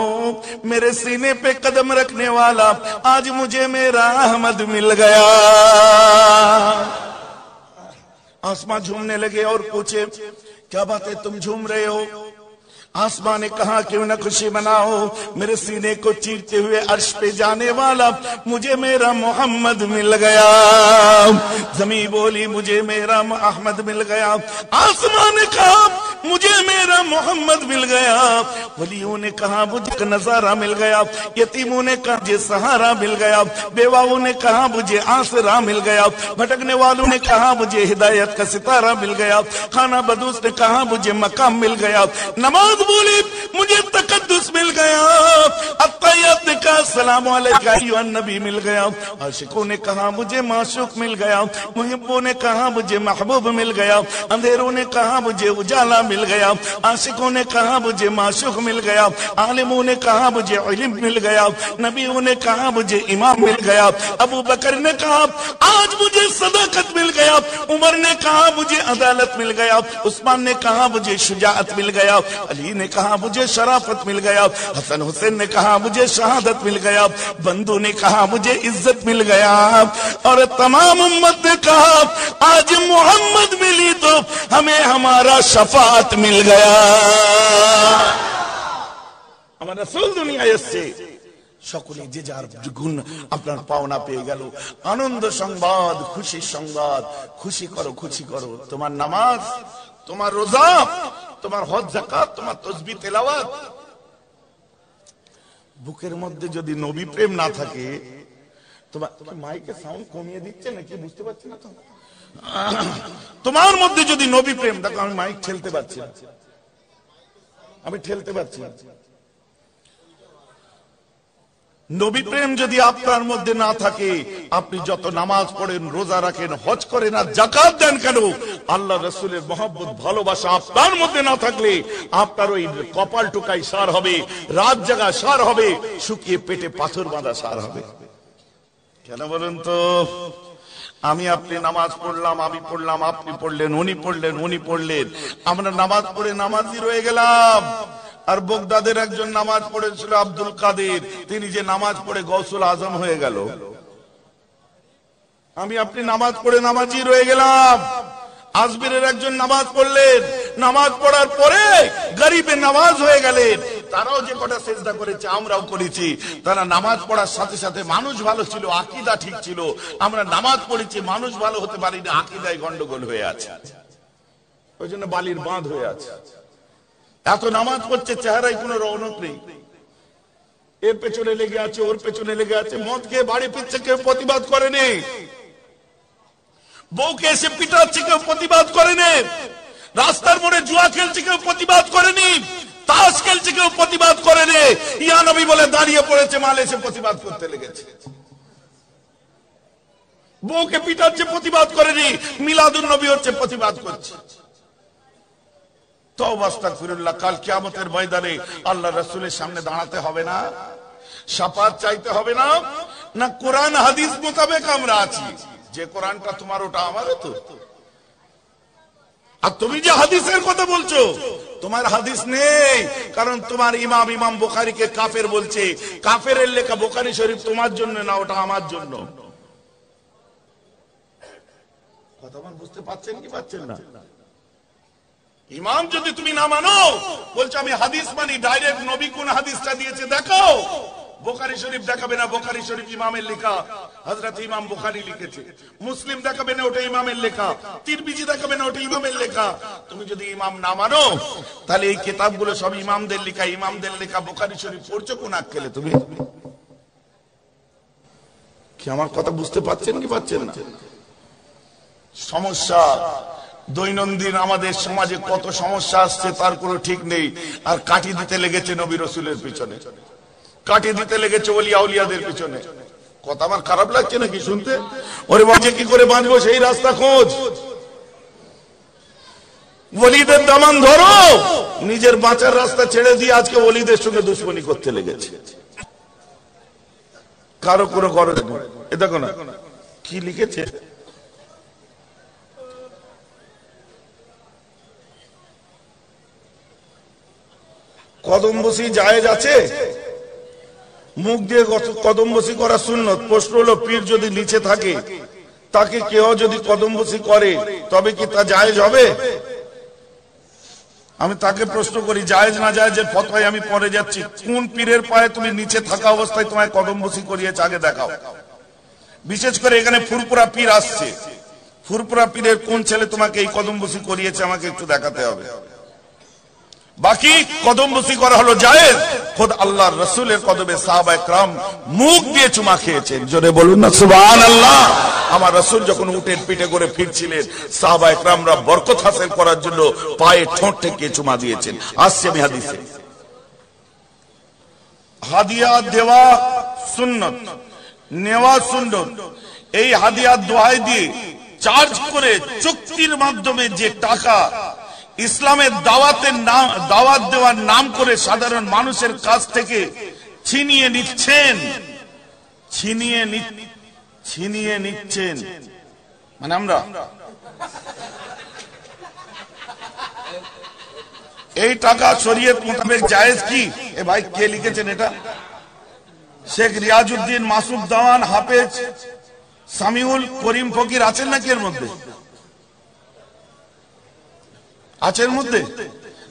मेरे सीने पे कदम रखने वाला आज मुझे मेरा अहमद मिल गया। आसमां झूमने लगे और पूछे क्या बात है, तुम झूम रहे हो? आसमां ने कहा क्यों ना खुशी मनाओ, मेरे सीने को चीरते हुए अर्श पे जाने वाला मुझे मेरा मोहम्मद मिल गया। जमी बोली मुझे मेरा अहमद मिल गया। आसमां ने कहा मुझे मेरा मोहम्मद मिल गया। वलियों ने कहा मुझे नजारा मिल गया। यतीमों ने कहा मुझे सहारा मिल गया। बेवाओं ने कहा मुझे आसरा मिल गया। भटकने वालों ने कहा मुझे हिदायत का सितारा मिल गया। खाना बदूस ने कहा मुझे मकाम मिल गया। नमाज बोली मुझे तकद्दुस मिल गया। अत्तहियात ने कहा सलाम अलैका अय्युहन नबी मिल गया। आशिकों ने कहा मुझे माशूक मिल गया। मुहिब्बों ने कहा मुझे महबूब मिल गया। अंधेरों ने कहा मुझे उजाला मिल गया। आशिकों ने कहा मुझे माशूक मिल गया। आलिमों ने कहा मुझे इल्म मिल गया। नबियों ने कहा मुझे इमाम मिल गया। अबू बकर ने कहा आज मुझे सदाकत मिल गया। उमर ने कहा मुझे अदालत मिल गया। उस्मान ने कहा मुझे शुजाअत मिल गया। अली ने कहा मुझे शराफत मिल गया। हसन हुसैन ने कहा मुझे शहादत मिल गया। बंदू ने कहा मुझे इज्जत मिल गया। और तमाम उम्मत ने कहा आज मोहम्मद मिली तो हमें हमारा शफाअत मिल गया। আমার রাসূল দুনিয়ায় এসেছে, সকলে যে যার গুণ আপনার পাওনা পেয়ে গেল। আনন্দ সংবাদ, খুশি সংবাদ। খুশি করো, খুশি করো। তোমার নামাজ, তোমার রোজা, তোমার হজ যাকাত, তোমার তাসবিহ তেলাওয়াত। বুকের মধ্যে যদি নবী প্রেম না থাকে, তোমার মাইকে সাউন্ড কমিয়ে দিচ্ছে নাকি বুঝতে পারছি না তো। তোমার মধ্যে যদি নবী প্রেম, দেখো আমি মাইক ঠেলতে পারছি না, আমি ঠেলতে পারছি না। নবী প্রেম যদি আপনার মধ্যে না থাকে, আপনি যত নামাজ পড়েন, রোজা রাখেন, হজ করেন আর যাকাত দেন কেন, আল্লাহ রাসূলের মহব্বত ভালোবাসা আপনার মধ্যে না থাকলে আপনার ওই কপাল টুকাই সার হবে, রাত জাগা সার হবে, শুকিয়ে পেটে পাথর বাঁধা সার হবে। কেন বলেন তো? আমি আপনি নামাজ পড়লাম, আমি পড়লাম, আপনি পড়লেন, উনি পড়লেন, উনি পড়লেন, আমরা নামাজ পড়ে নামাজি রয়ে গেলাম। আর বগদাদের একজন নামাজ পড়েছিল আব্দুল কাদের, তিনি যে নামাজ পড়ে গৌসুল আজম হয়ে গেল। আমি আপনি নামাজ পড়ে নামাজি রয়ে গেলাম। আজমিরের একজন নামাজ পড়লেন, নামাজ পড়ার পরে গরিবের নামাজ হয়ে গেলেন। তারাও যে কটা সেজদা করেছে আমরাও করেছি। তারা নামাজ পড়ার সাথে সাথে মানুষ ভালো ছিল, আকীদা ঠিক ছিল। আমরা নামাজ পড়েছি, মানুষ ভালো হতে পারিনি, আকীদায় গন্ডগোল হয়ে আছে, ওই জন্য বালির বাঁধ হয়ে আছে। এত নামাজ পড়ছে, চেহারায় কোনো রৌনক নেই, এর পেছনে লেগে আছে, ওর পেছনে লেগে আছে। মদ খেয়ে বাড়ি ফিরছে, কেউ প্রতিবাদ করেনি। বউকে এসে পিটাচ্ছে, কেউ প্রতিবাদ করেনি। রাস্তার মোড়ে জুয়া খেলছে, কেউ প্রতিবাদ করেনি। তাস খেলছে কেউ প্রতিবাদ করে রে, ইয়া নবী বলে দাঁড়িয়ে পড়েছে, মাল এসে প্রতিবাদ করতে লেগেছে। বউকে পিটাচ্ছে প্রতিবাদ করেনি, মিলাদুন নবী হচ্ছে প্রতিবাদ করছে। তওবা আস্তাগফিরুল্লাহ। কাল কিয়ামতের ময়দানে আল্লাহ রাসূলের সামনে দাঁড়াতে হবে না, শাফাত চাইতে হবে না, না কোরআন হাদিস মোতাবেক আমরা আছি। যে কোরআনটা তোমার ওটা আমারও তো। আর তুমি যে হাদিসের কথা বলছো, তোমার হাদিস নেই, কারণ তোমার ইমাম বুখারীকে কাফের বলছে। কাফেরের লেখা বুখারী শরীফ তোমার জন্য না, ওটা আমার জন্য। কথা বুঝতে পারছেন কি পাচ্ছেন না? ইমাম যদি তুমি না মানো, বলছো আমি হাদিস মানি, ডাইরেক্ট নবী কোন হাদিসটা দিয়েছে দেখাও। বুখারী শরীফ দেখাবে না, বুখারী শরীফ ইমামের লেখা, হযরত ইমাম বুখারী লিখেছে। মুসলিম দেখাবে না, ওটা ইমামের লেখা। তিরমিজি দেখাবে না, ওটা ইমামের লেখা। তুমি যদি ইমাম না মানো, তাহলে এই কিতাবগুলো সব ইমামদের লেখা। ইমামদের লেখা বুখারী শরীফ পড়ছো কোন আক্কেলে তুমি? কি আমার কথা বুঝতে পারছেন কি পাচ্ছেন না? সমস্যা দৈনন্দিন আমাদের সমাজে কত সমস্যা আসছে তার কোনো ঠিক নেই। আর কাটি দিতে লেগেছে নবী রাসূলের পিছনে, কাটি দিতে লেগেছে ওলিয়া উলিয়াদের পিছনে। কথা আমার খারাপ লাগছে নাকি শুনতে? ওরে বাজে কি করে বাঁচবো সেই রাস্তা খোঁজ। ওলিদের দামান ধরো, নিজের বাঁচার রাস্তা ছেড়ে দিয়ে আজকে ওলিদের সঙ্গে দুশ্মনী করতে লেগেছে। কারো কোনো গরজ নেই। এ দেখো না কি লিখেছে, কদমবসি জায়েজ আছে, মুখ দিয়ে কদমবসি করা সুন্নত। প্রশ্ন হলো পীর যদি নিচে থাকে, তাকে কেউ যদি কদমবসি করে তবে কি তা জায়েজ হবে? আমি তাকে প্রশ্ন করি, জায়েজ না জায়েজের ফতোয়ায় আমি পরে যাচ্ছি। কোন পীরের পায়ে তুমি নিচে থাকা অবস্থায় তোমায় কদমবসি করিয়েছে আগে দেখাও। বিশেষ করে এখানে ফুরপুরা পীর আসছে, ফুরপুরা পীরের কোন ছেলে তোমাকে এই কদমবসি করিয়েছে আমাকে একটু দেখাতে হবে। বাকি কদমবসি করা হলো জায়েজ। খোদ আল্লাহর রাসূলের কদমে সাহাবায়ে کرام মুখ দিয়ে চুমা খেয়েছেন। জোরে বলুন না সুবহানাল্লাহ। আমার রাসূল যখন উটের পিঠে করে ফিরছিলেন, সাহাবায়ে کرامরা বরকত হাসিল করার জন্য পায়ে ঠোঁট থেকে চুমা দিয়েছেন। আসছে আমি হাদিসে। হাদিয়া দেওয়া সুন্নাত, নেওয়া সুন্নাত। এই হাদিয়া দোয়াই দিয়ে চার্জ করে চুক্তির মাধ্যমে যে টাকা ইসলামের দাওয়াত দেওয়ার নাম করে সাধারণ মানুষের কাছ থেকে ছিনিয়ে নিচ্ছেন মানে আমরা এই টাকা শরীয়ত মোতাবেক জায়েজ কি? এ ভাই কে লিখেছেন এটা? শেখ রিয়াজউদ্দিন, মাসুদ দেওয়ান, হাফেজ সামিউল, করিম ফকির আছেন নাকি এর মধ্যে? আছে এর মধ্যে?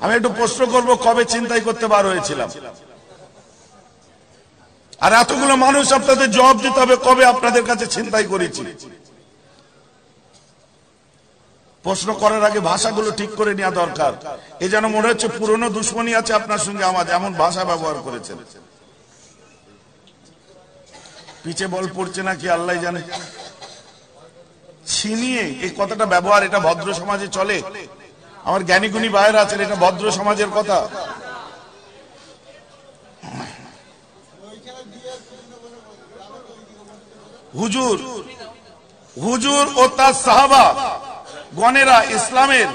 আমি একটু প্রশ্ন করবো, কবে চিন্তাই করতে বার হয়েছিলাম? আর এতগুলো মানুষ আপনাদের জবাব দিতে হবে কবে আপনাদের কাছে চিন্তাই করেছি। প্রশ্ন করার আগে ভাষাগুলো ঠিক করে নেওয়া দরকার। এ যেন মনে হচ্ছে পুরনো দুশ্মনী আছে আপনার সঙ্গে আমার, এমন ভাষা ব্যবহার করেছেন। পিছে বল পড়ছে নাকি আল্লাহ জানে। ছিনিয়ে এই কথাটা ব্যবহার, এটা ভদ্র সমাজে চলে? আমার জ্ঞানীগুণী ভাইয়েরা আছেন, এটা ভদ্র সমাজের কথা? হুজুর ও তার সাহাবা গণেরা ইসলামের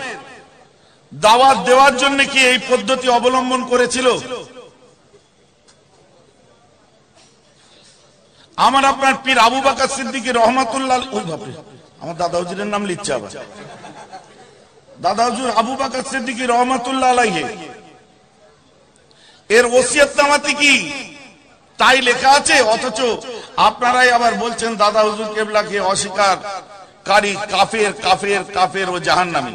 দাওয়াত দেওয়ার জন্য কি এই পদ্ধতি অবলম্বন করেছিল? আমার আপনার পীর আবু বকর সিদ্দিকী রহমাতুল্লাহ, আমার দাদা হুজুরের নাম লিখছে আবার, দাদা হুজুর আবু বকর সিদ্দিকী রহমাতুল্লাহ আলাইহি এর ওসিয়তনামাতে কি তাই লেখা আছে? অথচ আপনারাই আবার বলছেন দাদা হুজুর কেবলাকে অস্বীকারী, কাফের কাফের কাফের ও জাহান্নামী।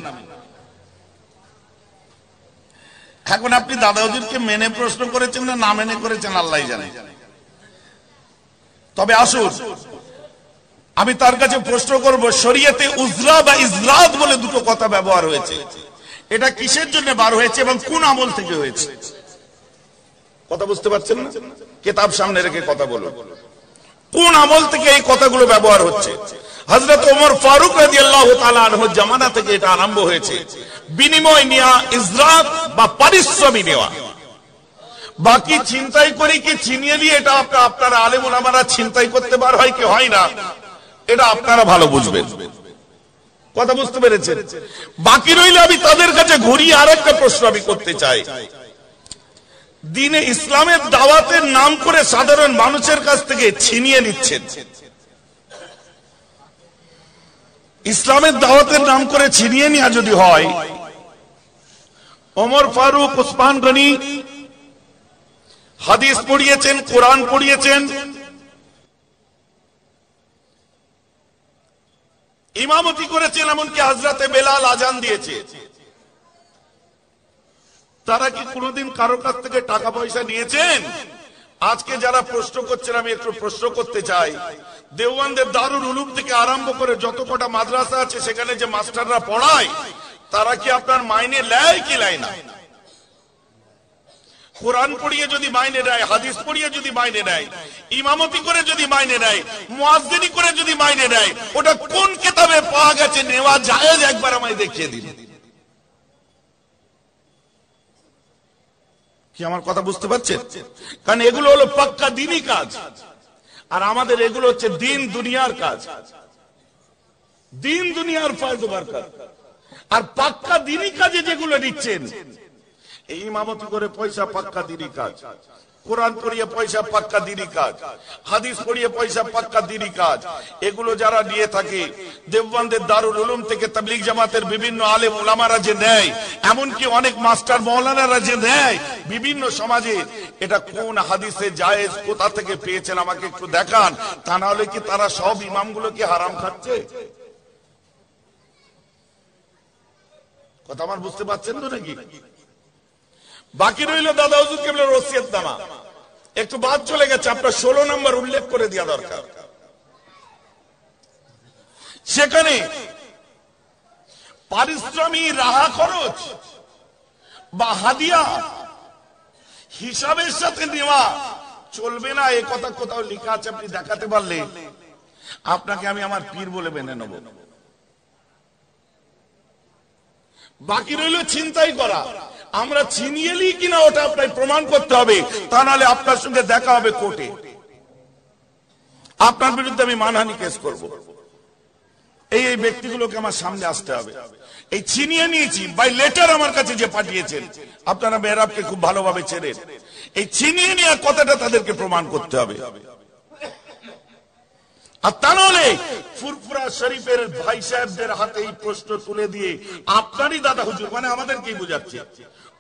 এখন আপনি দাদা হুজুরকে মেনে প্রশ্ন করেছেন না না মেনে করেছেন আল্লাহ জানে। তবে আসুন আমি তার কাছে প্রশ্ন করব, শরীয়তে উজরা বা ইজরাত বলে দুটো কথা ব্যবহার হয়েছে, এটা কিসের জন্য বার হয়েছে এবং কোন আমল থেকে হয়েছে? কথা বুঝতে পারছেন না? কিতাব সামনে রেখে কথা বলুন। কোন আমল থেকে এই কথাগুলো ব্যবহার হচ্ছে? হযরত ওমর ফারুক রাদিয়াল্লাহু তাআলা আনহুর জামানা থেকে এটা আরম্ভ হয়েছে। বিনিময় নেওয়া, ইজরাত বা পারিশ্রমিক নেওয়া। বাকি ছিনতাই করে কি ছিনিয়ে দিয়ে এটা আপনারা আলেম ওলামারা ছিনতাই করতে বার হয় কি হয় না, এটা আপনারা ভালো বুঝবেন। কথা বুঝতে পেরেছেন? বাকি রইলে আমি তাদের কাছে ঘুরিয়ে আরেকটা প্রশ্ন আমি করতে চাই। দ্বীনে ইসলামের দাওয়াতের নাম করে সাধারণ মানুষের কাছ থেকে ছিনিয়ে নিচ্ছেন। ইসলামের দাওয়াতের নাম করে ছিনিয়ে নেওয়া যদি হয়, ওমর ফারুক, উসমান গনি হাদিস পড়িয়েছেন, কোরআন পড়িয়েছেন, ইমামতি করেছেন, এমনকি হযরতে বেলাল আজান দিয়েছে। তারা কি কোনদিন কারো কাছ থেকে টাকা পয়সা নিয়েছেন? আজকে যারা প্রশ্ন করছেন, আমি একটু প্রশ্ন করতে চাই, দেওবন্দের দারুল উলুম থেকে আরম্ভ করে যত কটা মাদ্রাসা আছে সেখানে যে মাস্টাররা পড়ায়, তারা কি আপনার মাইনে নেয় কি নেয় না? কোরআন পড়িয়ে যদি মাইনে নেয়, হাদিস পড়িয়ে যদি মাইনে নেয়, ইমামতি করে যদি মাইনে নেয়, মুয়াজ্জিনি করে যদি মাইনে নেয়, ওটা কোন কিতাবে পাওয়া গেছে নেওয়া জায়েজ? একবার আমায় দেখিয়ে দিন। কি আমার কথা বুঝতে পারছেন? কারণ এগুলো হলো পাক্কা দ্বীনি কাজ, আর আমাদের এগুলো হচ্ছে দিন দুনিয়ার কাজ, দিন দুনিয়ার ফায়দা বারকাত। আর পাক্কা দ্বীনি কাজে যেগুলো নিচ্ছেন, এই ইমামতি করে পয়সা পাক্কা দ্বীনি কাজ, কোরআন পড়িয়ে পয়সা পাক্কা দ্বীনি কাজ, হাদিস পড়িয়ে পয়সা পাক্কা দ্বীনি কাজ, এগুলো যারা নিয়ে থাকে, দেওবন্দের দারুল উলুম থেকে তাবলীগ জামাতের বিভিন্ন আলেম ওলামারা যে নেয়, এমনকি অনেক মাস্টার মাওলানারা যে নেয় বিভিন্ন সমাজে, এটা কোন হাদিসে জায়েজ, কোথা থেকে পেয়েছেন আমাকে একটু দেখান। তা না হলে কি তারা সব ইমামগুলোকে হারাম খাচ্ছে? কথা আমার বুঝতে পারছেন তো নাকি? বাকি রইল দাদা হুজুর কেবলার ওসিয়তনামা, একটু বাদ চলে গেছে, আপনার 16 নম্বর উল্লেখ করে দেওয়া দরকার। সেখানে পারিশ্রমিক, রাহা খরচ বা হাদিয়া হিসাবের সাথে নেওয়া চলবে না, এ কথা কোথাও লেখা আছে? আপনি দেখাতে পারলে আপনাকে আমি আমার পীর বলে মেনে নেব। বাকি রইল ছিনতাই করা, আমরা ছিনিয়ে নিই কিনা ওটা আপনার প্রমাণ করতে হবে, তা নাহলে আপনার সঙ্গে দেখা হবে কোর্টে, আপনার বিরুদ্ধে আমি মানহানি কেস করব। এই ব্যক্তিগুলোকে আমার সামনে আসতে হবে। এই ছিনিয়ে নিয়েছি বাই লেটার আমার কাছে যে পাঠিয়েছেন, আপনারা মেহরাবকে খুব ভালোভাবে চেনেন, এই ছিনিয়ে নেওয়ার কথাটা তাদেরকে প্রমাণ করতে হবে। আর তা নাহলে ফুরফুরা শরীফের ভাই সাহেবদের হাতে এই প্রশ্ন তুলে দিয়ে আপনারই দাদা হুজুর মানে আমাদেরকেই বোঝাচ্ছে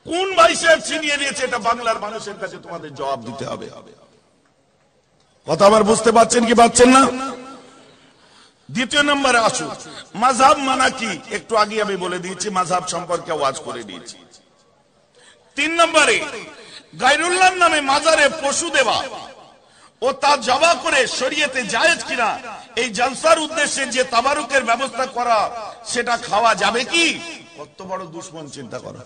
কোন ভাই সাহেব ছিনিয়ে নিয়েছে, এটা বাংলার মানুষের কাছে তোমাদের জবাব দিতে হবে। কথা আবার বুঝতে পারছেন কি পাচ্ছেন না? দ্বিতীয় নম্বরে আসুন, মাযহাব মানা কি? একটু আগে আমি বলে দিয়েছি, মাযহাব সম্পর্কে ওয়াজ করে দিয়েছি। 3 নম্বরে গায়রুল্লাহর নামে মাজারে পশু দেওয়া ও তা জবা করে শরীয়তে জায়েজ কিনা, এই জলসার উদ্দেশ্যে যে তাবারুকের ব্যবস্থা করা, সেটা খাওয়া যাবে কি? কত বড় দুশমন চিন্তা করা।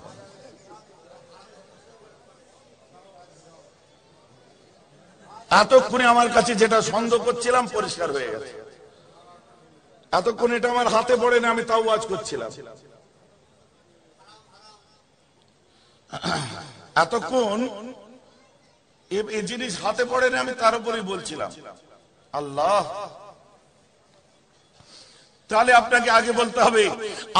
এতক্ষণে আমার কাছে যেটা সন্দেহ করছিলাম পরিষ্কার হয়ে গেছে। এতক্ষণ এটা আমার হাতে পড়ে না, আমি তাও ওয়াজ করছিলাম। এতক্ষণ এই জিনিস হাতে পড়ে না, আমি তার উপরেই বলছিলাম। আল্লাহ, তাহলে আপনাকে আগে বলতে হবে,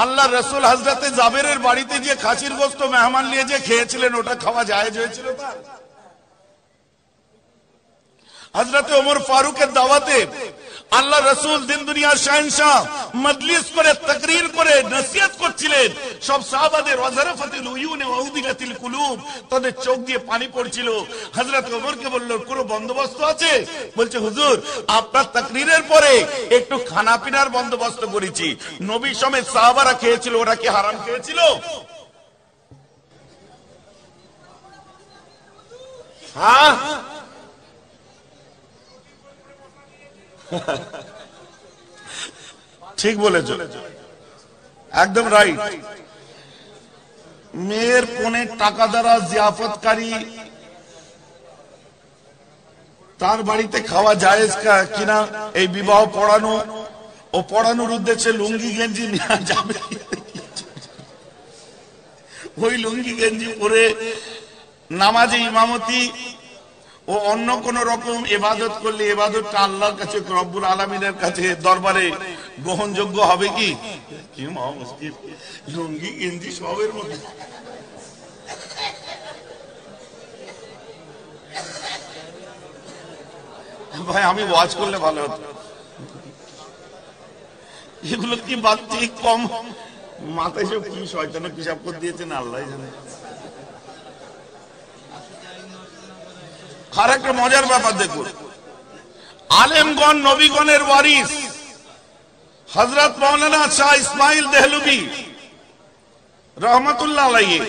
আল্লাহ রাসূল হযরতে জাবেরের বাড়িতে যে খাসির গোশত মেহমান নিয়ে যে খেয়েছিলেন, ওটা খাওয়া জায়েজ হয়েছিল তার? হযরতে ওমর ফারুকের দাওয়াতে আল্লাহ রাসূল দিন দুনিয়ার শাহনশাহ মজলিস করে তাকরীর করে নসিহত করছিলেন, সব সাহাবাদের ওয়াজারাফাতিল উয়ুন ওয়া উদিলাতিল কুলুব, তাদের চোখ দিয়ে পানি পড়ছিল। হযরত ওমরকে বলল, কোনো বন্দোবস্ত আছে? বলছে, হুজুর আপনার তাকরীরের পরে একটু খানা পিনার বন্দোবস্ত করেছি। নবী সমেত সাহাবারা খেয়েছিল, ওরা কি হারাম খেয়েছিল? হ্যাঁ, ঠিক বলেছ, একদম রাইট। মেয়ের পনের টাকা দ্বারা জিয়াফতকারী তার বাড়িতে খাওয়া জায়েজ কিনা, এই বিবাহ পড়ানো ও পড়ানোর উদ্দেশ্যে লুঙ্গি গেঞ্জি নেওয়া যাবে? ওই লুঙ্গি গেঞ্জি পরে নামাজে ইমামতি ও অন্য কোন রকম ইবাদত করলে ইবাদতটা আল্লাহর কাছে, রব্বুল আলামিনের কাছে দরবারে গ্রহণযোগ্য হবে কি? কি মহা মুশকিল, লুঙ্গি গেঞ্জি সবের মধ্যে। ভাই আমি ওয়াজ করলে ভালো হতো, এগুলো কি বাচ্চা কম মাথায় সব কি শয়তানে পিশাব করে দিয়েছেন আল্লাহ জানে। আর একটা মজার ব্যাপার দেখুন, আলেমগণ নবীগণের ওয়ারিস হযরত মাওলানা শাহ ইসমাইল দেহলভী রহমাতুল্লাহ আলাইহি,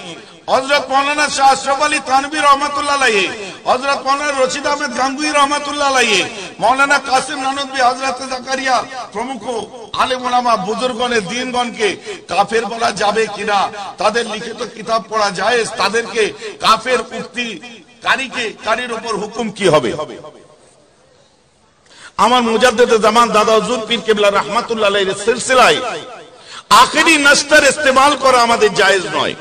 হযরত মাওলানা শাহ আশরাফ আলী থানভী রহমাতুল্লাহ আলাইহি, হযরত মাওলানা রশিদ আহমেদ গাঙ্গুহি রহমাতুল্লাহ আলাইহি, মাওলানা কাসিম নানভী, হযরত জাকারিয়া প্রমুখ আলেম ওলামা বুজুর্গণের দ্বীনগণকে কাফের বলা যাবে কিনা, তাদের লিখিত কিতাব পড়া জায়েজ, তাদেরকে কাফের উক্তি কারীর উপর হুকুম কি হবে? আমার মুজাদ্দিদে জামান দাদা হুজুর পীর কেবলা রাহমাতুল্লাহ আলাইহির সিলসিলায় আখেরি নস্তর ইস্তেমাল করা আমাদের জায়েজ নয়।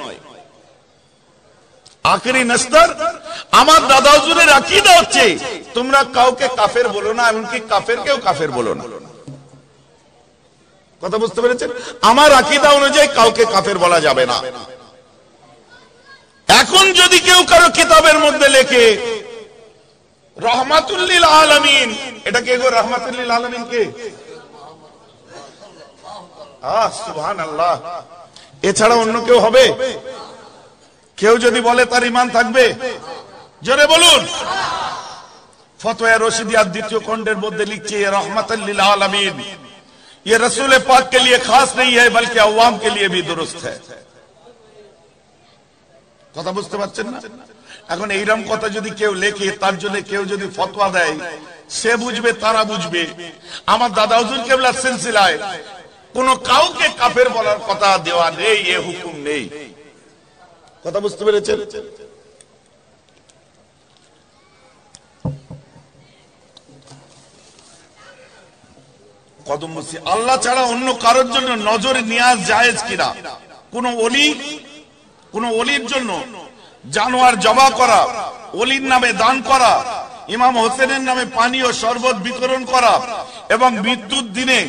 আখেরি নস্তর আমার দাদা হুজুরের আকীদা হচ্ছে তোমরা কাউকে কাফের বলো না, এমনকি কাফেরকেও কাফের বলো না। কথা বুঝতে পেরেছেন? আমার আকীদা অনুযায়ী কাউকে কাফের বলা যাবে না। এখন যদি কেউ কারো কিতাবের মধ্যে লেখে রহমাতুল লিল আলামিন, এটা কে গো? রহমাতুল লিল আলামিন কে? সুবহানাল্লাহ। এছাড়া অন্য কেউ হবে? কেউ যদি বলে তার ঈমান থাকবে? জোরে বলুন। ফতোয়া রশিদিয়া দ্বিতীয় খণ্ডের মধ্যে লিখছে রহমাতুল লিল আলামিন ये रसूल पाक के लिए खास नहीं है बल्कि अवाम के लिए भी दुरुस्त है। কথা বুঝতে পারছেন না? এখন এইরকম কথা যদি কেউ লেখে, তার জন্য কেউ যদি ফতোয়া দেয়, সে বুঝবে, তারা বুঝবে। আমার দাদা হুজুর কেবলার সিলসিলায় কোন কাউকে কাফের বলার কথা দেওয়া নেই, এ হুকুম নেই। কথা বুঝতে পেরেছেন? কদম মুসি আল্লাহ ছাড়া অন্য কারোর জন্য নজর নিয়াজ জায়েজ কিনা? কোন ওলির জন্য জানোয়ার জবা করা, ওলির নামে দান করা, ইমাম হোসেনের নামে পানি ও শরবত বিতরণ করা এবং মৃত্যুর দিনে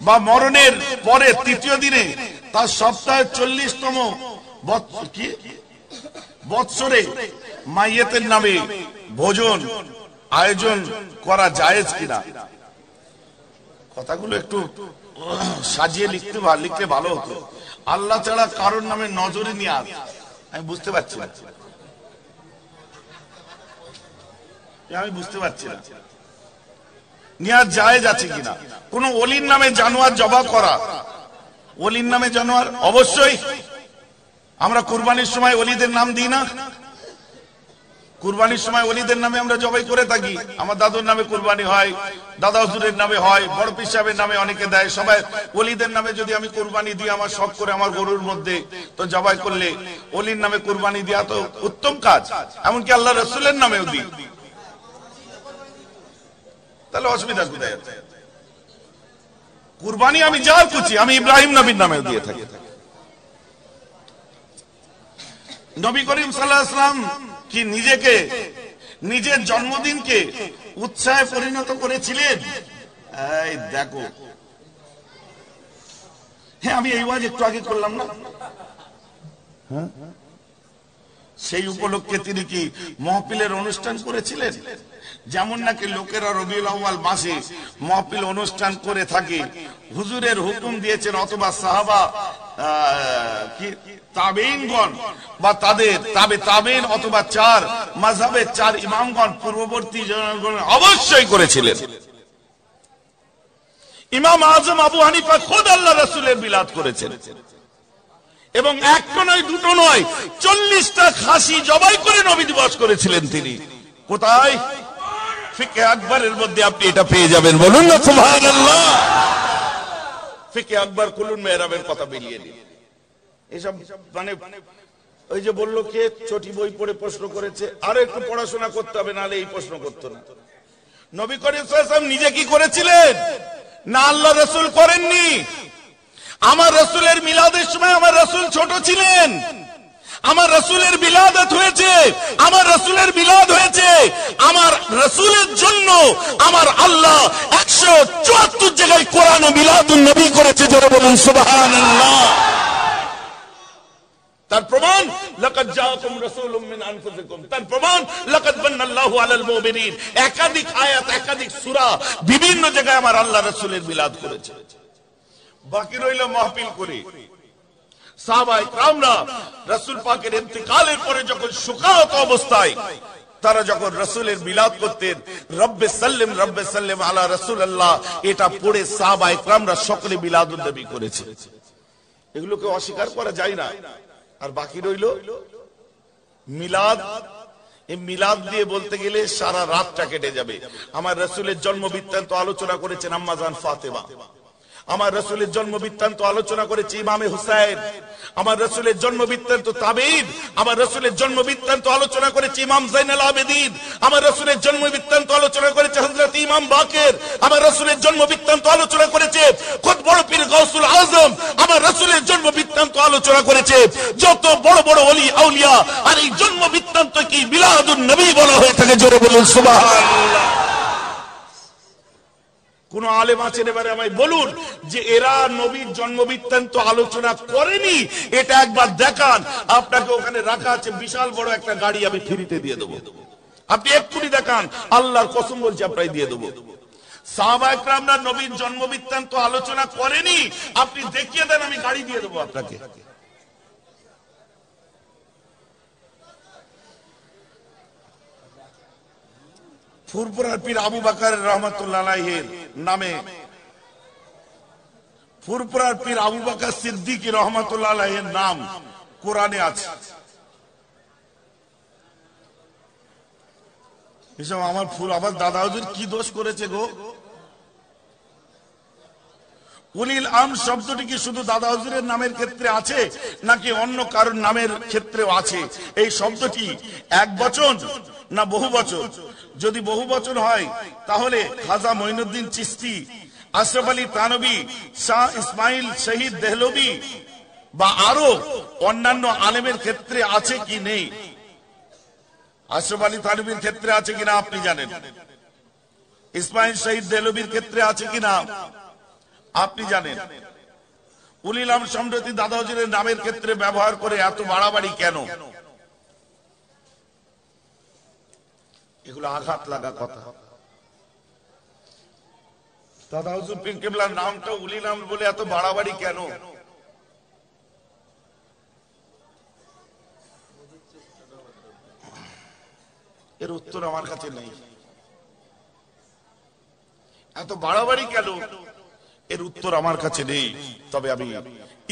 বা মরণের পরে তৃতীয় দিনে তার সপ্তাহে 40তম বৎসরে মাইয়েতের নামে ভোজন আয়োজন করা জায়েজ কিনা? কথাগুলো একটু সাজিয়ে লিখতে ভালো হতো। আল্লাহ ছাড়া কারোর নামে নজরে নিয়াজ, আমি বুঝতে পারছি না, নিয়াজ জায়েজ আছে কিনা? কোন ওলির নামে জানোয়ার জবা করা, ওলির নামে জানোয়ার অবশ্যই। আমরা কুরবানির সময় ওলিদের নাম দিই না? কুরবানির সময় ওলিদের নামে আমরা জবাই করে থাকি। আমার দাদুর নামে কুরবানি হয়, দাদা হুজুরের নামে হয়, বড় পীর সাহেবের নামে অনেকে দেয়। সবাই ওলিদের নামে যদি আমি কুরবানি দিই আমার শখ করে আমার গরুর মধ্যে, তো জবাই করলে ওলির নামে কুরবানি দেওয়া তো উত্তম কাজ। এমনকি আল্লাহ রাসূলের নামেও দিই, তাহলে অসুবিধা কোথায়? কুরবানি আমি যার খুশি, আমি ইব্রাহিম নবীর নামেও দিয়ে থাকি। নবী করিম সাল্লাল্লাহু আলাইহি ওয়াসাল্লাম কি নিজেকে, নিজের জন্মদিনকে উৎসাহে পরিণত করেছিলেন? এই দেখো, হ্যাঁ আমি এই ওয়াজ একটু আগে করলাম না, সেই উপলক্ষে তিনি কি মাহফিলের অনুষ্ঠান করেছিলেন? যেমন নাকি লোকেরা রবিউল আউয়াল মাসে মাহফিল অনুষ্ঠান করে থাকে, হুজুরের হুকুম দিয়েছেন, অথবা সাহাবা তাবেঈনগণ বা তাদের তাবেঈন অথবা চার মাযহাবের চার ইমামগণ পূর্ববর্তী জনগণ অবশ্যই করেছিলেন। ইমাম আযম আবু হানিফা খোদ আল্লাহ রাসূলের মিলাদ করেছেন এবং একটা নয়, দুটো নয়, 40টা খাসি জবাই করে নবী দিবস করেছিলেন তিনি। কোথায়? ফিকহে আকবরের মধ্যে আপনি এটা পেয়ে যাবেন। বলুন না সুবহানাল্লাহ। ফিকহে আকবর কুলুন মেহরাবের কথা বেরিয়ে দিন। এসব মানে ওই যে বললো কে ছোটি বই পড়ে প্রশ্ন করেছে, আরো একটু পড়াশোনা করতে হবে, নাহলে এই প্রশ্ন করতো না। নবী করিম সাল্লাল্লাহু আলাইহি ওয়াসাল্লাম নিজে কি করেছিলেন? না আল্লাহ রাসূল করেননি। আমার রাসূলের মিলাদের সময় আমার রাসূল ছোট ছিলেন, আমার রাসূলের বিলাদত হয়েছে, আমার রাসূলের মিলাদ হয়েছে। আমার রাসূলের জন্য আমার আল্লাহ 174 জায়গায় কোরআনে মিলাদুন নবী করেছে। জোরে বলুন সুবহানাল্লাহ। তার প্রমাণ লাকাদ জাআকুম রাসূলুম মিন আনফুসিকুম, তার প্রমাণ লাকাদ বান্নাল্লাহু আলাল মুমিনিন। একাধিক আয়াত, একাধিক সূরা, বিভিন্ন জায়গায় আমার আল্লাহ রাসূলের মিলাদ করেছে। বাকি রইল মাহফিল করে সাহাবায়ে কেরামরা রাসূল পাকের ইন্তেকালের পরে যখন শোকাহত অবস্থায় তারা যখন রাসূলের মিলাদ করতেন, রব্বে সাল্লিম আলা রাসূলিল্লাহ, এটা পড়ে সাহাবায়ে কেরামরা সকলে মিলাদুন নবী করেছে। এগুলোকে অস্বীকার করা যায় না। আর বাকি রইল মিলাদ। এই মিলাদ দিয়ে বলতে গেলে সারা রাতটা কেটে যাবে। আমার রাসূলের জন্ম বৃত্তান্ত আলোচনা করেছেন আম্মা জান ফাতেমা, আমার রাসূলের জন্ম বৃত্তান্ত আলোচনা করেছে ইমামে হুসাইন, আমার রাসূলের জন্ম বৃত্তান্ত তাবিঈন, আমার রাসূলের জন্ম বৃত্তান্ত আলোচনা করেছে ইমাম যায়নুল আবেদিন, আমার রাসূলের জন্ম বৃত্তান্ত আলোচনা করেছে হযরত ইমাম বাকের, আমার রাসূলের জন্ম বৃত্তান্ত আলোচনা করেছে খুদ বড় পীর গাউসুল আজম, আমার রাসূলের জন্ম বৃত্তান্ত আলোচনা করেছে যত বড় বড় ওলি আউলিয়া। আর এই জন্ম বৃত্তান্ত কি মিলাদুন নবী বলা হয়ে থাকে। জোরে বলুন সুবহানাল্লাহ। কোন আলেম আছেন এবারে আমায় বলুন যে এরা নবীর জন্ম বৃত্তান্ত আলোচনা করেনি? এটা একবার দেখান। আপনাকে ওখানে রাখা আছে বিশাল বড় একটা গাড়ি, আমি ফ্রিতে দিয়ে দেবো। আপনি এক্ষুনি দেখান, আল্লাহর কসম বলছি আপনাকে দিয়ে দেবো। সাহাবায়ে কেরামরা নবীর জন্ম বৃত্তান্ত আলোচনা করেনি, আপনি দেখিয়ে দেন, আমি গাড়ি দিয়ে দেবো আপনাকে। ফুরফুরার পীর আবু বকর রহমাতুল্লাহ আলাইহির নামে, ফুরফুরার পীর আবু বকর সিদ্দিকী রহমাতুল্লাহ আলাইহির নাম কোরআনে আছে। এসব আমার দাদা হুজুর কি দোষ করেছে গো? উলিল আম শব্দটি কি শুধু দাদা হুজুরের নামের ক্ষেত্রে আছে নাকি অন্য কারোর নামের ক্ষেত্রেও আছে? এই শব্দটি এক বচন না বহু বচন? যদি বহু বচন হয় তাহলে খাজা মঈনুদ্দিন চিশতি, আশরাফ আলী থানভী, শাহ ইসমাইল শহীদ দেহলভী বা আরো অন্যান্য আলেমের ক্ষেত্রে আছে কি নেই? আশরাফ আলী থানভীর ক্ষেত্রে আছে কিনা আপনি জানেন, ইসমাইল শহীদ দেহলভীর ক্ষেত্রে আছে কিনা আপনি জানেন। উলিল আম সম্প্রতি দাদা হুজুরের নামের ক্ষেত্রে ব্যবহার করে এত বাড়াবাড়ি কেন? এগুলো আঘাত লাগা কথা। দাদা হুজুর পীর কেবলার নামটা উলিল আম বলে এত বাড়াবাড়ি কেন? এর উত্তর আমার কাছে নেই। এত বাড়াবাড়ি কেন, এর উত্তর আমার কাছে নেই। তবে আমি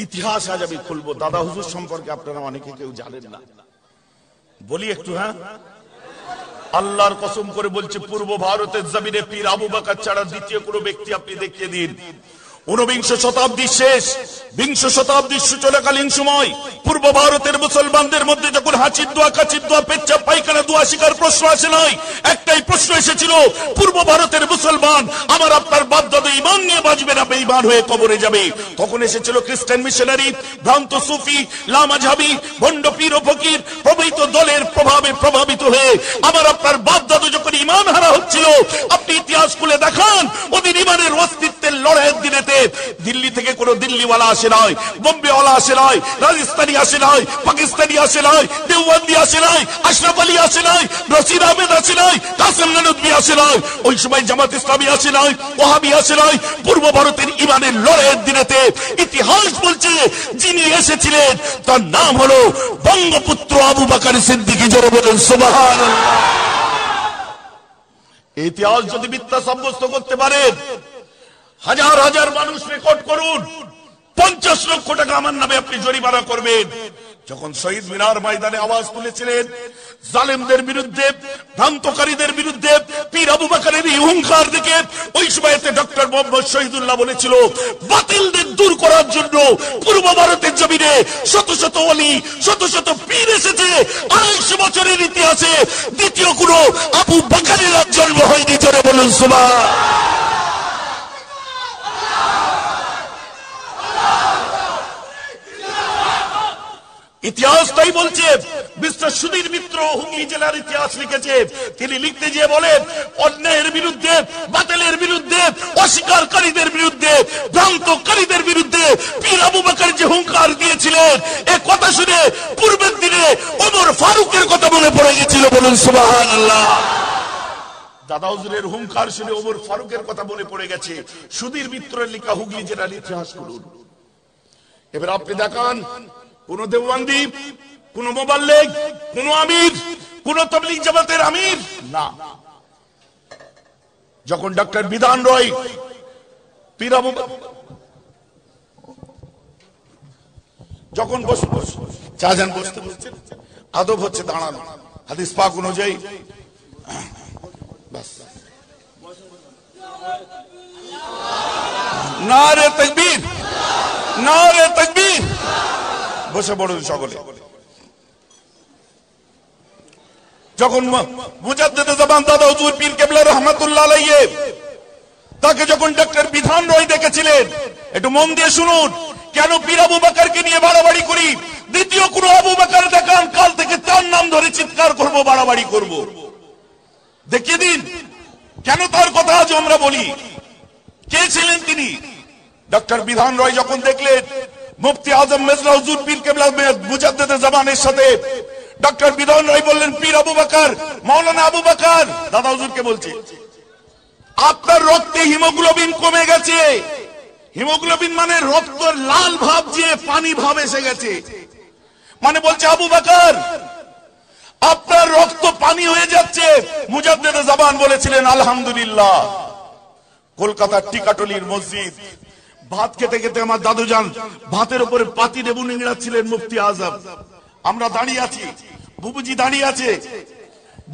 ইতিহাস আজ আমি খুলবো। দাদা হুজুর সম্পর্কে আপনারা অনেকে কেউ জানেন না, বলি একটু। হ্যাঁ, আল্লাহর কসম করে বলছে, পূর্ব ভারতের জমিনে পীর আবু বকর ছাড়া দ্বিতীয় কোনো ব্যক্তি আপনি দেখিয়ে দিন। 19 শতাব্দীর শেষ, 20 শতাব্দীর সূচনাকালীন সময় পূর্ব ভারতের মুসলমানদের মধ্যে যখন হাঁচির দোয়া, কাচির দোয়া, পেচ্ছাপ পায়খানা দোয়া শিকার প্রশ্ন আসে নাই, একটাই প্রশ্ন এসেছিল, পূর্ব ভারতের মুসলমান আমার আপনার বাপ দাদা ঈমান নিয়ে বাঁচবে না বেঈমান হয়ে কবরে যাবে। তখন এসেছিল খ্রিস্টান মিশনারি, ভ্রান্ত সুফি, লামাঝাবি, ভণ্ড পীর ও ফকির প্রভৃত দলের প্রভাবে প্রভাবিত হয়ে আমার আপনার বাপ দাদু যখন ঈমান হারা হচ্ছিল, আপনি ইতিহাস খুলে দেখান ওদের ঈমানের অস্তিত্বের লড়াইয়ের দিনেতে দিল্লি থেকে কোনো দিল্লিওয়ালা আসে নাই, বোম্বেওয়ালা আসে নাই, রাজস্থানী আসে নাই, পাকিস্তানি আসে নাই, দেওবন্দি আসে নাই, আশরাফ আলী আসে নাই, রশিদ আহমেদ আসে নাই, কাসেম নানুতবি আসে নাই, ওই সময় জামাত ইসলামী আসে নাই, ওহাবি আসে নাই। পূর্ব ভারতের ঈমানের লড়াইয়ের দিনেতে ইতিহাস বলছে যিনি এসেছিলেন তার নাম হলো বঙ্গপুত্র আবু বকর সিদ্দিকী। জোরে বলেন সুবহানাল্লাহ। ইতিহাস যদি মিথ্যা সাব্যস্ত করতে পারেন, হাজার হাজার মানুষ রেকর্ড করুন, 50 লক্ষ টাকা আমার নামে আপনি জরিমানা করবেন। যখন শহীদ মিনার ময়দানে আওয়াজ তুলেছিলেন জালেমদের বিরুদ্ধে, ভ্রান্তকারীদের বিরুদ্ধে, পীর আবু বকরের এই হুঙ্কার দেখে ওই সময়তে ডক্টর মোহাম্মদ শহীদুল্লাহ বলেছিল, বাতিলদের দূর করার জন্য পূর্ব ভারতের জমিনে শত শত ওলি, শত শত পীর এসেছে। 250 বছরের ইতিহাসে দ্বিতীয় কোনো আবু বকরের জন্ম হয়নি। জোরে বলুন সুবহানাল্লাহ। ইতিহাস তাই বলছে। মিস্টার সুধীর মিত্র হুগলি জেলার ইতিহাস লিখেছে। তিনি লিখতে গিয়ে বলেন, অন্যায়ের বিরুদ্ধে, বাতিলের বিরুদ্ধে, অস্বীকারীদের বিরুদ্ধে, ভ্রান্তকারীদের বিরুদ্ধে পীর আবু বকর যে হুঙ্কার দিয়েছিলেন, এ কথা শুনে পূর্বের দিনে ওমর ফারুকের কথা মনে পড়ে গেছিল। বলুন সুবহানাল্লাহ। দাদা হুজুরের হুঙ্কার শুনে ওমর ফারুকের কথা মনে পড়ে গেছে। সুধীর মিত্রের লেখা হুগলি জেলার ইতিহাস করুন। এবার আপনি দেখান কোন দেওবন্দি, কোন মোবাল্লিগ, কোন আমির, কোন তাবলীগ জামাতের আমির না। যখন ডক্টর বিধান রয় পীর আবু যখন চাজান বসতে বসছেন, আদব হচ্ছে দাঁড়ানো, হাদিস পাক অনুযায়ী। নারে তাকবীর, নারে তাকবীর। বসে পড়ুন সকলে। যখন মুজাদ্দিদ জামান দাদা হুজুর পীর কেবলা রহমাতুল্লাহ আলাইহি তাকে যখন ডক্টর বিধান রয় দেখেছিলেন, একটু মন দিয়ে শুনুন, কেন পীর আবু বকরকে নিয়ে বাড়াবাড়ি করি? দ্বিতীয় কোন আবু বকর দেখান, কাল থেকে তার নাম ধরে চিৎকার করব, বাড়াবাড়ি করব, দেখিয়ে দিন কেন তার কথা আজ আমরা বলি। কে ছিলেন তিনি? ডক্টর বিধান রয় যখন দেখলেন মুফতি আজম মেজলা হুজুর পীর কেবলা মুজাদ্দিদ জামানের সাথে, ডক্টর বিধান রয় বললেন, পীর আবু বকর, মাওলানা আবু বকর, দাদা হুজুরকে বলছে, আপনার রক্তে হিমোগ্লোবিন কমে গেছে। হিমোগ্লোবিন মানে রক্তের লাল ভাব যে পানি ভাব এসে গেছে, মানে বলছে আবু বকর আপনার রক্ত পানি হয়ে যাচ্ছে। মুজাদ্দিদ জামান বলেছিলেন আলহামদুলিল্লাহ। কলকাতার টিকাটলির মসজিদ, ভাত খেতে খেতে আমার দাদু যান ভাতের উপরে পাতি লেবু নিংড়াচ্ছিলেন মুফতি আজম। আমরা দাঁড়িয়ে আছি, বুবুজি দাঁড়িয়ে আছে,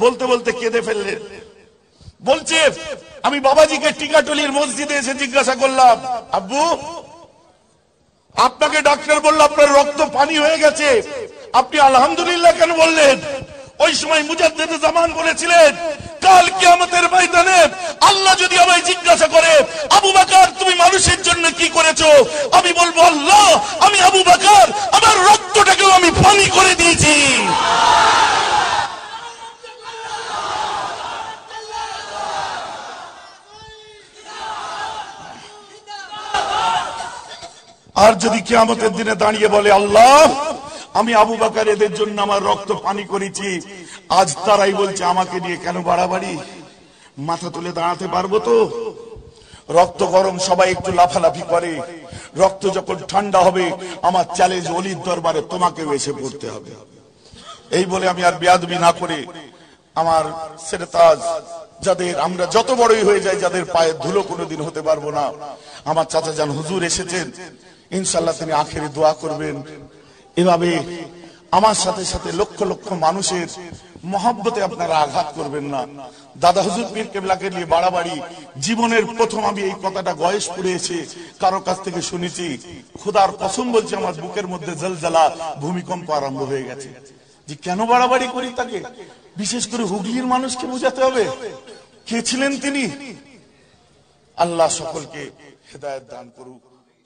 বলতে বলতে কেঁদে ফেললেন। বলছে, আমি বাবাজিকে টিকাটলির মসজিদে এসে জিজ্ঞাসা করলাম, আব্বু আপনাকে ডাক্তার বলল আপনার রক্ত পানি হয়ে গেছে, আপনি আলহামদুলিল্লাহ কেন বললেন? ওই সময় মুজাদ্দিদ জামান বলেছিলেন, কাল কিয়ামতের ময়দানে আল্লাহ যদি আমায় জিজ্ঞাসা করে, আবু বকর তুমি মানুষের জন্য কি করেছো, আমি বলবো, আল্লাহ আমি আবু বকর আমার রক্তটাকেও আমি পানি করে দিয়েছি। আর যদি কিয়ামতের দিনে দাঁড়িয়ে বলে, আল্লাহ আমি আবু বকর এদের জন্য আমার রক্ত পানি করেছি, আজ তারাই বলছে আমাকে নিয়ে কেন বাড়াবাড়ি, মাথা তুলে দাঁড়াতে পারবো তো? রক্ত গরম, সবাই একটু লাফালাফি করে, রক্ত যখন ঠান্ডা হবে আমার চ্যালেঞ্জ অলির দরবারে তোমাকেও এসে পড়তে হবে। এই বলে আমি আর বেয়াদবি না করে আমার সেরেতাজ, যাদের আমরা যত বড়ই হয়ে যাই, যাদের পায়ে ধুলো কোনোদিন হতে পারবো না, আমার চাচা যান হুজুর এসেছেন, ইনশাল্লাহ তিনি আখেরি দোয়া করবেন। এভাবে আমার সাথে সাথে লক্ষ লক্ষ মানুষের মহব্বতে আপনারা আঘাত করবেন না। দাদা হুজুর পীর কেবলাকে নিয়ে বাড়াবাড়ি, জীবনের প্রথম আমি এই কথাটা গয়েশপুরে এসে কারো কাছ থেকে শুনেছি, খোদার কসম বলছে আমার বুকের মধ্যে জলজলা, ভূমিকম্প আরম্ভ হয়ে গেছে যে কেন বাড়াবাড়ি করি তাকে। বিশেষ করে হুগলির মানুষকে বোঝাতে হবে কে ছিলেন তিনি। আল্লাহ সকলকে হেদায়েত দান করুক।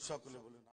সকলে